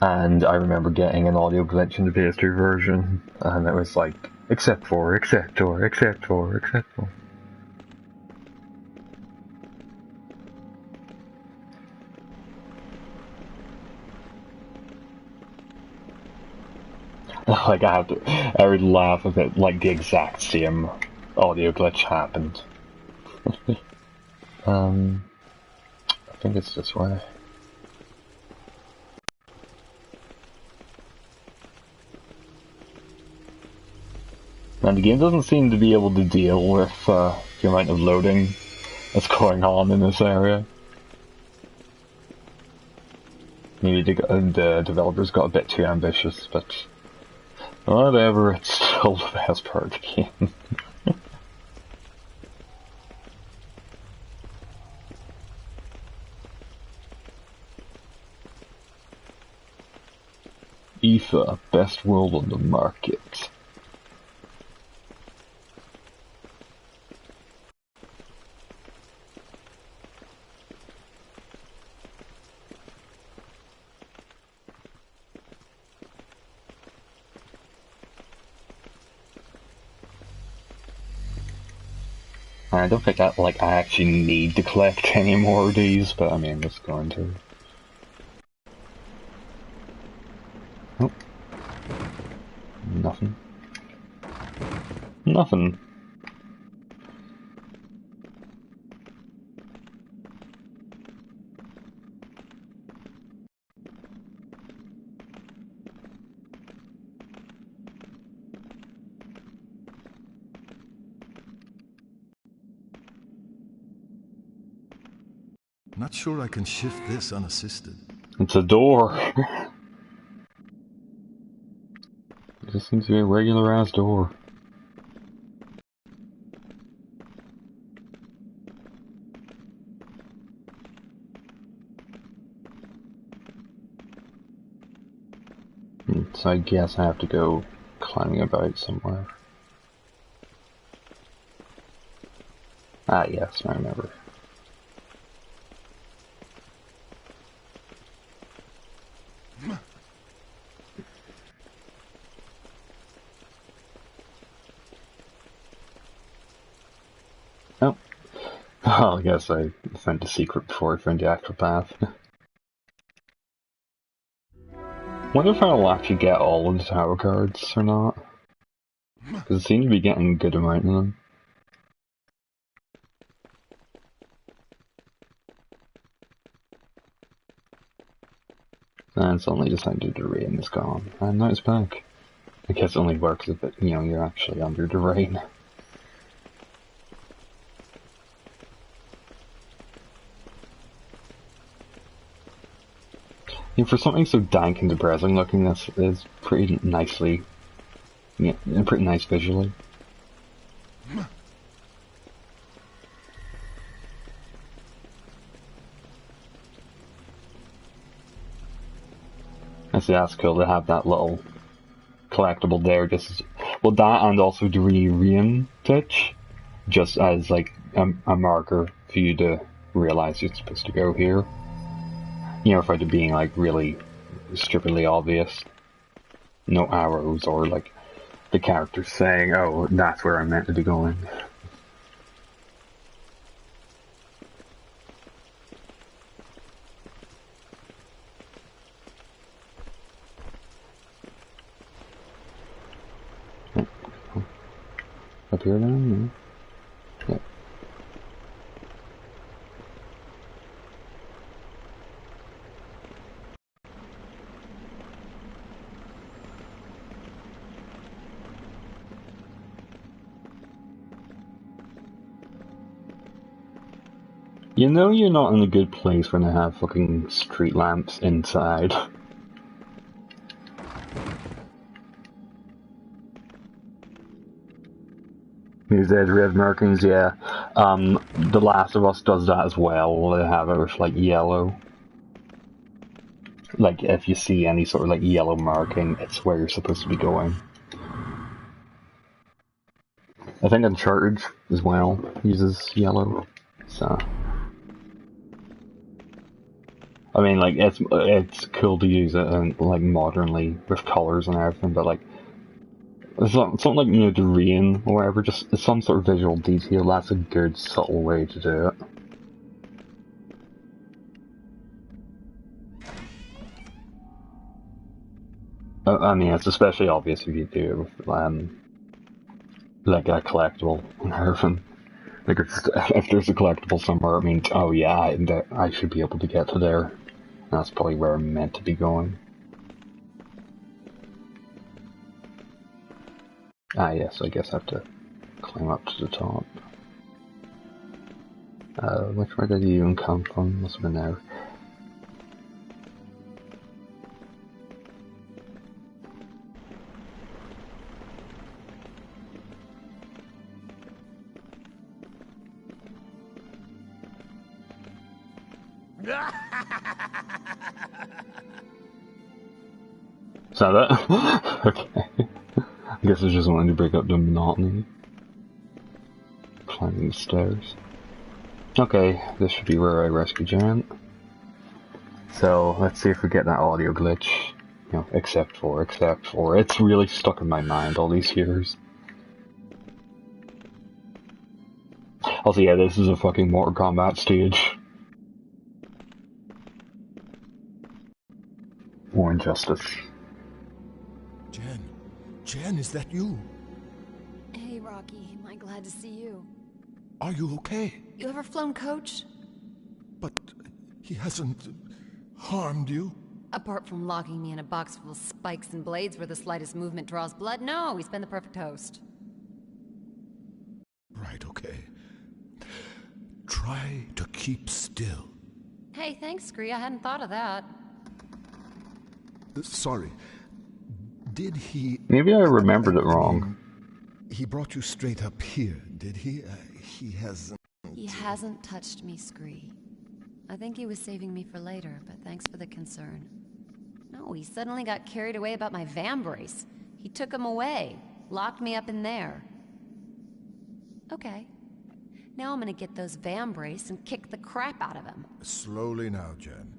And I remember getting an audio glitch in the PS2 version, and it was like except for. Like I would laugh if it like the exact same audio glitch happened. I think it's this way. And the game doesn't seem to be able to deal with the amount of loading that's going on in this area. Maybe the developers got a bit too ambitious, but whatever, it's still the best part of the game. Aetha, best world on the market. I don't think I actually need to collect any more of these, but I mean, I'm just going to. Oh. Nothing. Nothing. Not sure I can shift this unassisted. It's a door. It just seems to be a regular ass door. So I guess I have to go climbing about somewhere. Ah, yes, I remember. Oh. Oh, I guess I found the secret before I found the actual path. Wonder if I'll actually get all of the tower cards or not. Because it seems to be getting a good amount of them. And suddenly decided the rain is gone. And now it's back. I guess it only works if it, you're actually under the rain. For something so dank and depressing looking, this is pretty nicely, pretty nice visually. I see, that's cool to have that little collectible there, well, that and also the rain touch, just as like a marker for you to realize you're supposed to go here. For it being like really stupidly obvious. No arrows or like the character saying, oh, that's where I'm meant to be going. Up here then? Yeah. You know you're not in a good place when they have fucking street lamps inside. These red markings, yeah. The Last of Us does that as well. They have it with like yellow. Like if you see any sort of like yellow marking, it's where you're supposed to be going. I think Uncharted as well uses yellow, so. I mean, like, it's cool to use it and like modernly with colors and everything, but like something like the rain or whatever, just some sort of visual detail. That's a good subtle way to do it. I mean, it's especially obvious if you do it with like a collectible and everything. Like if there's a collectible somewhere, it means, oh yeah, I should be able to get to there. That's probably where I'm meant to be going. Ah yes, I guess I have to climb up to the top. Which way did you even come from? Must have been there. Is that it? Okay. I guess I just wanted to break up the monotony. Climbing the stairs. Okay, this should be where I rescue Giant. So, let's see if we get that audio glitch. Except for, it's really stuck in my mind all these years. Also, yeah, this is a fucking Mortal Kombat stage. Or Injustice. Jen, is that you? Hey, Rocky. Am I glad to see you? Are you okay? You ever flown coach? But he hasn't harmed you? Apart from locking me in a box full of spikes and blades where the slightest movement draws blood, no, he's been the perfect host. Right, okay. Try to keep still. Hey, thanks, Scree. I hadn't thought of that. Sorry. Did he... Maybe I remembered it wrong. He brought you straight up here, did he? He hasn't... He hasn't touched me, Scree. I think he was saving me for later, but thanks for the concern. No, he suddenly got carried away about my vambrace. He took him away, locked me up in there. Okay. Now I'm gonna get those vambrace and kick the crap out of him. Slowly now, Jen.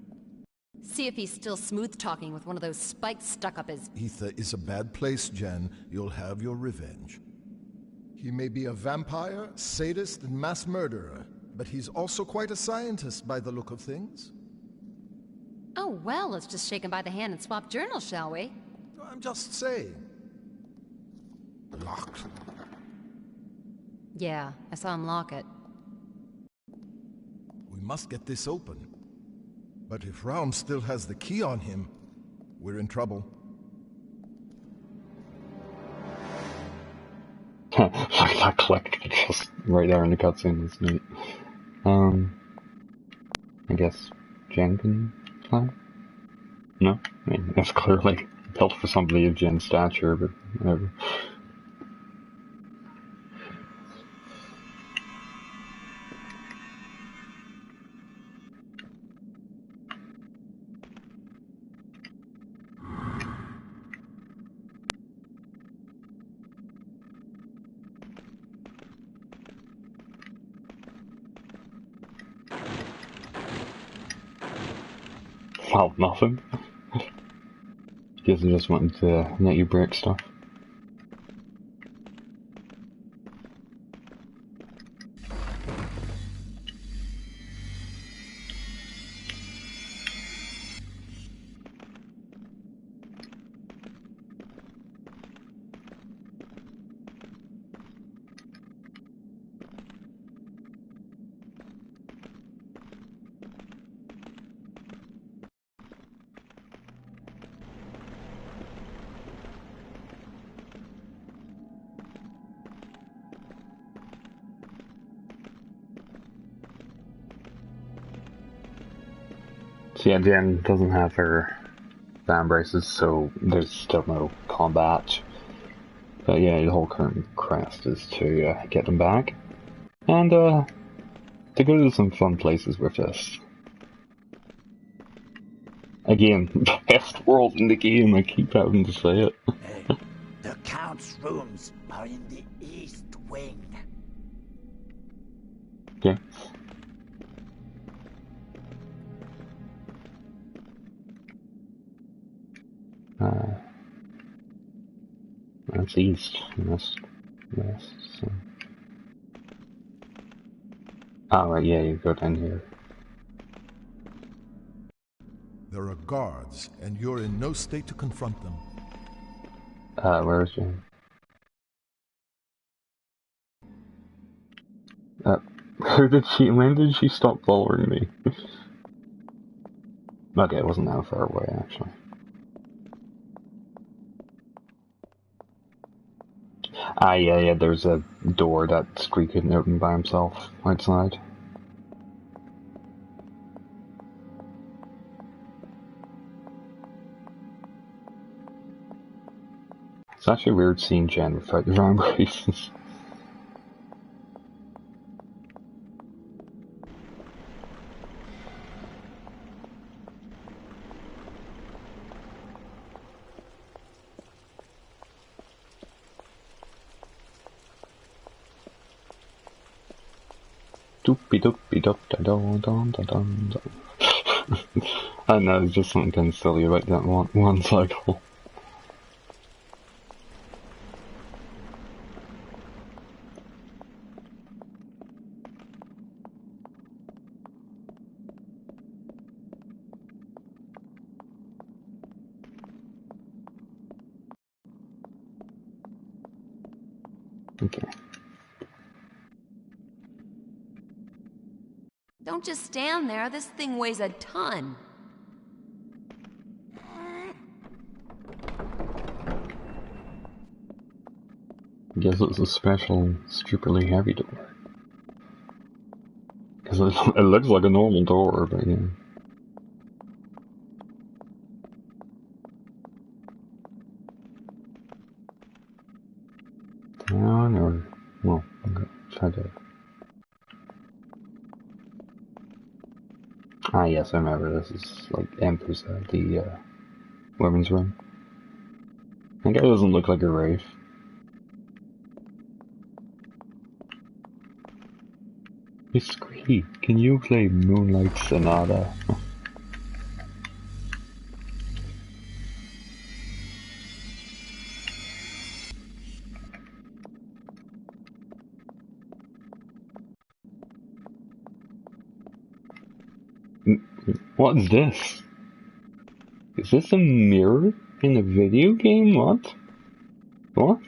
See if he's still smooth-talking with one of those spikes stuck up his... Aetha is a bad place, Jen. You'll have your revenge. He may be a vampire, sadist, and mass murderer, but he's also quite a scientist by the look of things. Oh, well, let's just shake him by the hand and swap journals, shall we? I'm just saying. Locked. Yeah, I saw him lock it. We must get this open. But if Raum still has the key on him, we're in trouble. Look at that click. It's just right there in the cutscene. It's neat. I guess Jen can fly? No? I mean, it's clearly built for somebody of Jen's stature, but whatever. Well, nothing. Guess I just wanted to let you break stuff. So yeah, Jen doesn't have her fan braces, so there's still no combat. But yeah, the whole current quest is to get them back. And to go to some fun places with this. Again, best world in the game, I keep having to say it. Hey, the Count's rooms are in the East Wing. Okay. That's east, and that's west, so... Oh, right, yeah, you go down here. There are guards, and you're in no state to confront them. Where is Jen? When did she stop following me? Okay, it wasn't that far away, actually. Ah, yeah, there's a door that Scree couldn't open by himself outside. It's actually weird seeing Jen without the arm braces. Doopy doopy doop da dum dum da dum dum. I don't know, there's just something kind of silly about that one cycle. Okay. Don't just stand there. This thing weighs a ton. Guess it's a special, stupidly heavy door. Because it looks like a normal door, but yeah. Down or... well, okay, try to... Ah yes, I remember this is like Empress, the women's room. That guy doesn't look like a wraith. Hey Scree, can you play Moonlight Sonata? What is this? Is this a mirror in a video game? What? What?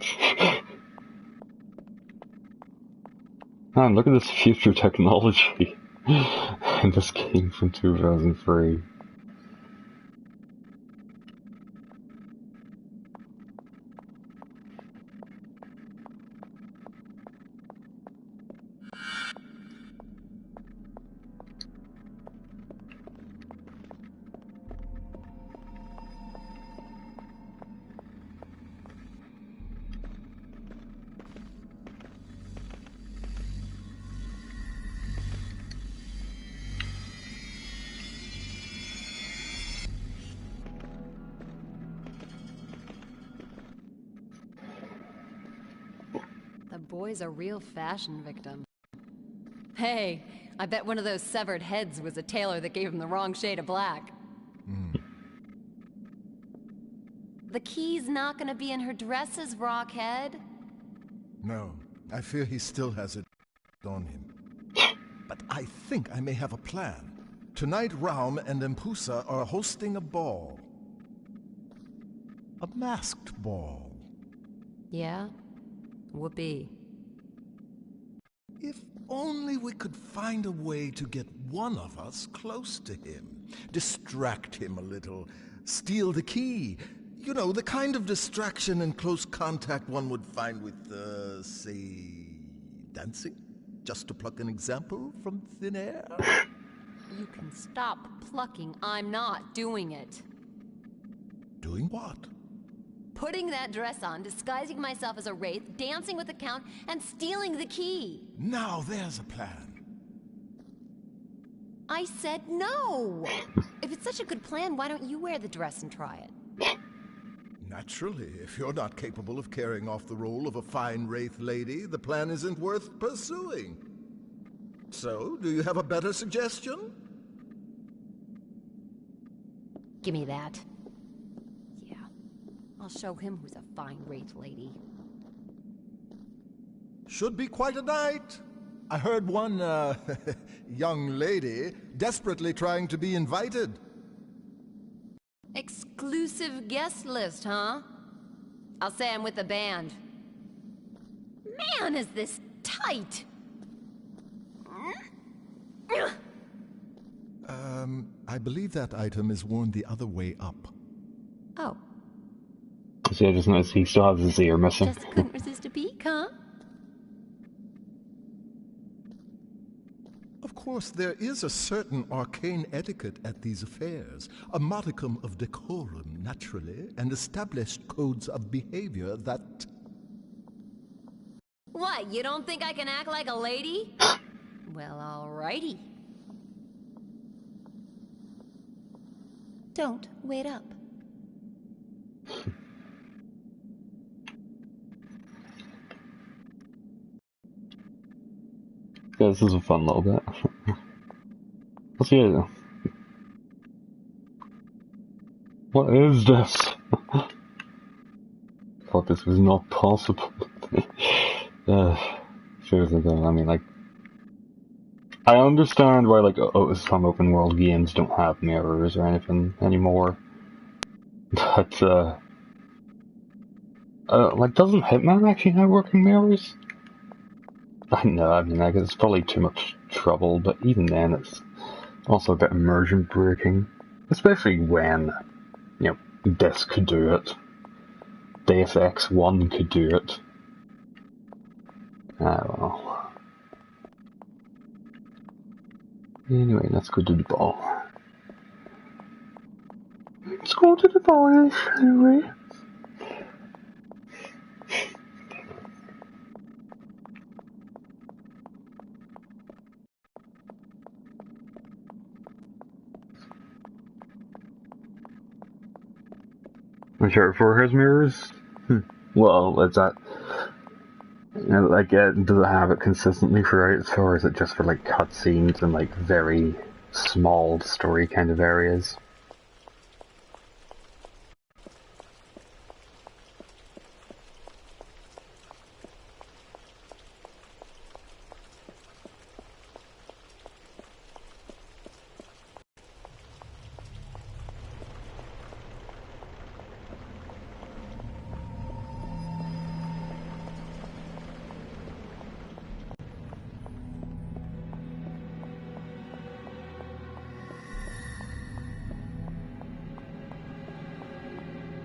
Man, look at this future technology in this game from 2003. The boy's a real fashion victim. Hey, I bet one of those severed heads was a tailor that gave him the wrong shade of black. The key's not gonna be in her dresses, Rockhead. No, I fear he still has it on him. But I think I may have a plan. Tonight, Raum and Empusa are hosting a ball. A masked ball. Yeah? Whoopee. If only we could find a way to get one of us close to him. Distract him a little. Steal the key. You know, the kind of distraction and close contact one would find with, say, dancing? Just to pluck an example from thin air? You can stop plucking. I'm not doing it. Doing what? Putting that dress on, disguising myself as a wraith, dancing with the Count, and stealing the key. Now there's a plan. I said no! If it's such a good plan, why don't you wear the dress and try it? Naturally, if you're not capable of carrying off the role of a fine wraith lady, the plan isn't worth pursuing. So, do you have a better suggestion? Give me that. Yeah, I'll show him who's a fine wraith lady. Should be quite a night. I heard one, young lady desperately trying to be invited. Exclusive guest list, huh? I'll say I'm with the band. Man, is this tight! I believe that item is worn the other way up. Oh. See, I just noticed he still has his ear missing. Just couldn't resist a peek, huh? Of course, there is a certain arcane etiquette at these affairs, a modicum of decorum, naturally, and established codes of behavior that... What, you don't think I can act like a lady? Well, alrighty. Don't wait up. Yeah, this is a fun little bit. Let's see it. What is this? Thought this was not possible. Seriously though, I mean, like, I understand why, like, some open world games don't have mirrors or anything anymore. But, like, doesn't Hitman actually have working mirrors? I know, I mean, like, it's probably too much trouble, but even then it's also a bit immersion breaking. Especially when, you know, this could do it. Deus Ex 1 could do it. I don't know. Anyway, let's go to the ball. Let's go to the ball, shall we? sure for his mirrors. Well, is that like does it have it consistently throughout, or is it just for like cutscenes and like very small story kind of areas?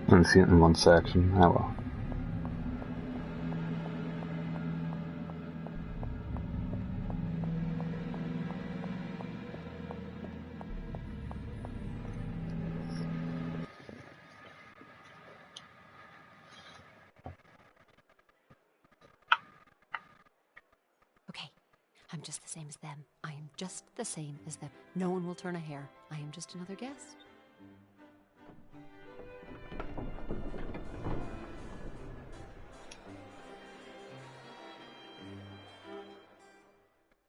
I didn't see it in one section. Oh well. Okay, I'm just the same as them. I am just the same as them. No one will turn a hair. I am just another guest.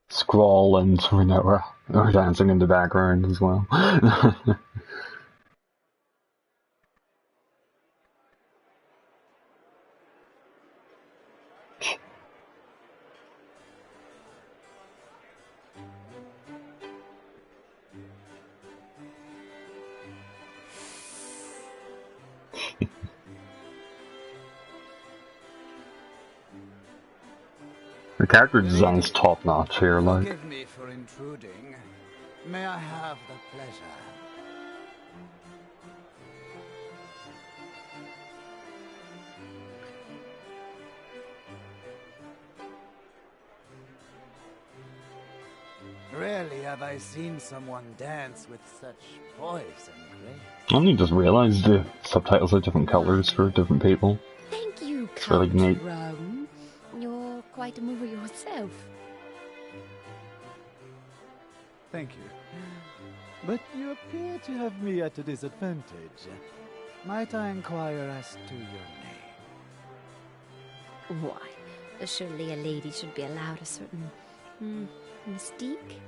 Squall and Renora are dancing in the background as well. The character design is top notch here, like. Forgive me for intruding. May I have the pleasure? Rarely have I seen someone dance with such poise and grace. I only just realised the subtitles are different colours for different people. Thank you, It's really Count neat. Rome. You're quite a mover yourself. Thank you. But you appear to have me at a disadvantage. Might I inquire as to your name? Why? Surely a lady should be allowed a certain mystique.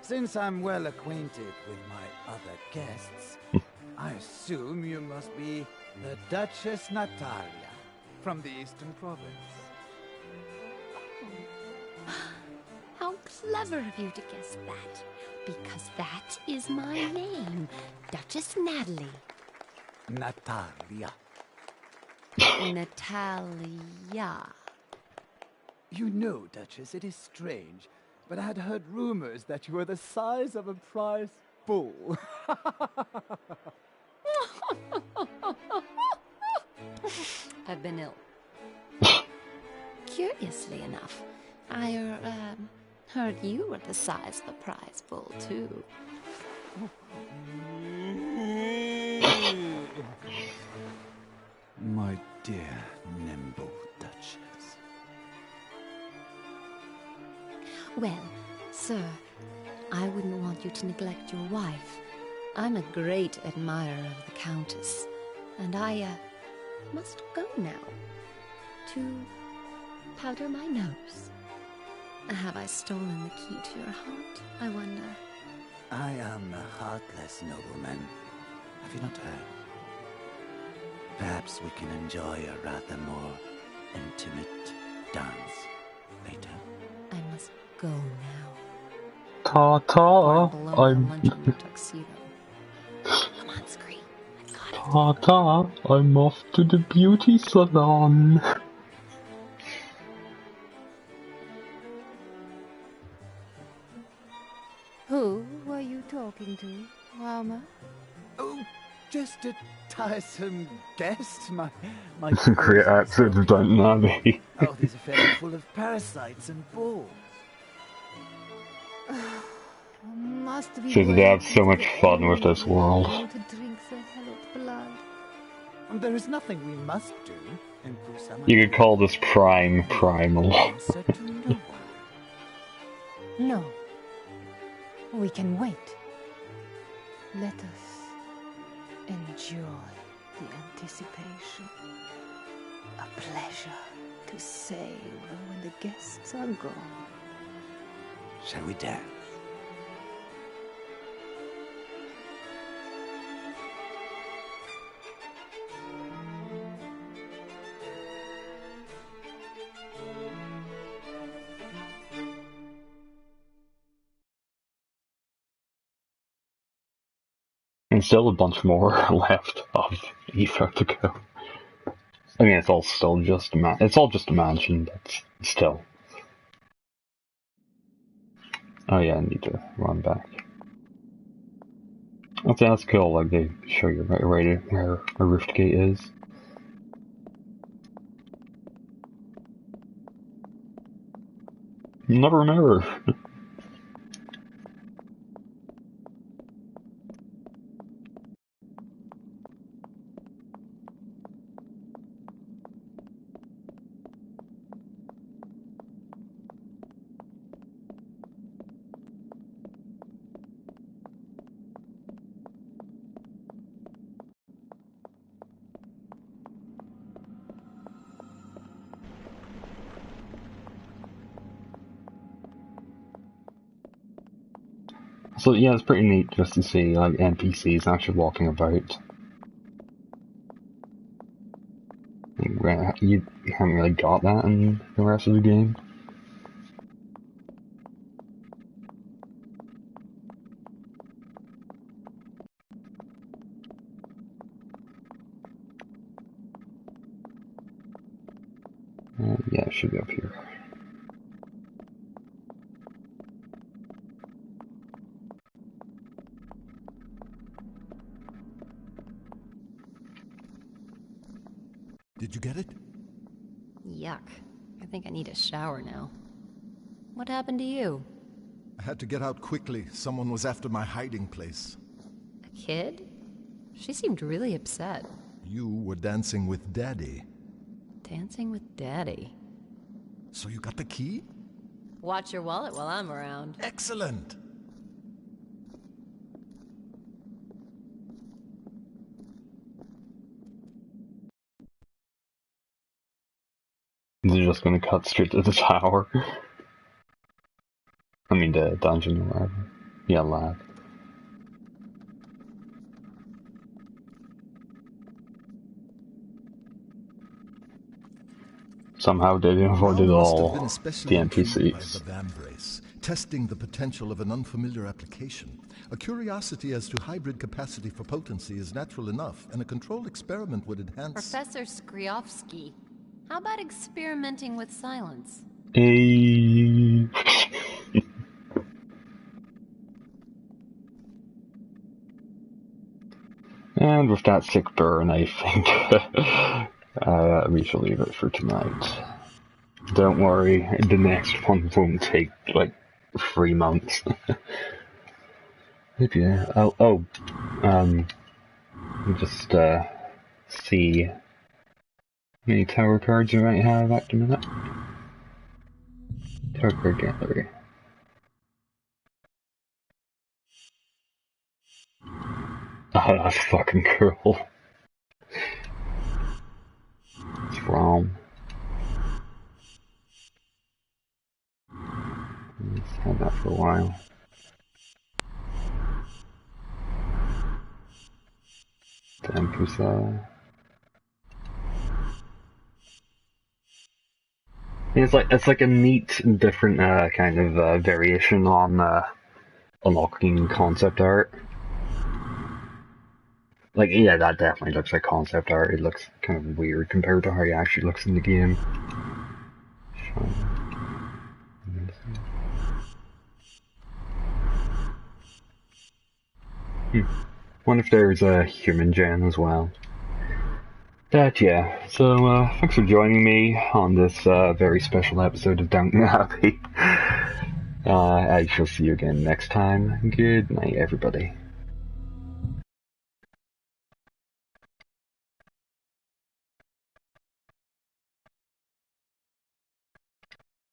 Since I'm well acquainted with my other guests, I assume you must be the Duchess Natalia from the Eastern Province. How clever of you to guess that. Because that is my name, Duchess Natalie. Natalia. Natalia. You know, Duchess, it is strange, but I had heard rumors that you were the size of a prize bull. I've been ill. Curiously enough, I heard you were the size of a prize bull, too. My dear nimble Duchess. Well, sir, I wouldn't want you to neglect your wife. I'm a great admirer of the Countess, and I, must go now to powder my nose. Have I stolen the key to your heart, I wonder? I am a heartless nobleman. Have you not heard? Perhaps we can enjoy a rather more intimate dance later. I must go now. Ta-ta, I'm... tuxedo. Come on, Scree. Ta-ta, I'm off to the beauty salon. Who were you talking to, Rama? Oh, just a tiresome guest. My Great accent of Downton Abbey. Oh, these affairs are full of parasites and balls. Must be Says they have so much fun with this world. to drink the hallowed blood. There is nothing we must do. Improve someone. You could call this Primal. No. We can wait. Let us Enjoy the anticipation. A pleasure to savor when the guests are gone. Shall we dance? And still a bunch more left of Aetha to go. I mean, it's all still just it's all just a mansion, but still. Oh yeah, I need to run back. Okay, that's cool. Like they show you right where a rift gate is. Never remember. So yeah, it's pretty neat just to see like NPCs actually walking about. You haven't really got that in the rest of the game. Yeah, it should be up here. Did you get it? Yuck. I think I need a shower now. What happened to you? I had to get out quickly. Someone was after my hiding place. A kid? She seemed really upset. You were dancing with Daddy. Dancing with Daddy? So you got the key? Watch your wallet while I'm around. Excellent! They're just gonna cut straight to the tower. I mean the dungeon or whatever. Yeah, lab. Somehow they avoided all the NPCs. Testing the potential of an unfamiliar application. A curiosity as to hybrid capacity for potency is natural enough, and a controlled experiment would enhance... Professor Skriovsky, how about experimenting with silence? And with that sick burn, I think we shall leave it for tonight. Don't worry, the next one won't take like 3 months. Maybe. Just see how many tower cards you might have at the minute. Tower card gallery. Oh, that's fucking cool. It's wrong. Let's have that for a while. Tempusa. It's like a neat, different kind of variation on unlocking concept art. Like, yeah, that definitely looks like concept art. It looks kind of weird compared to how it actually looks in the game. Wonder if there's a human gen as well. But yeah, so thanks for joining me on this very special episode of Downton Abbey. I shall see you again next time. Good night, everybody.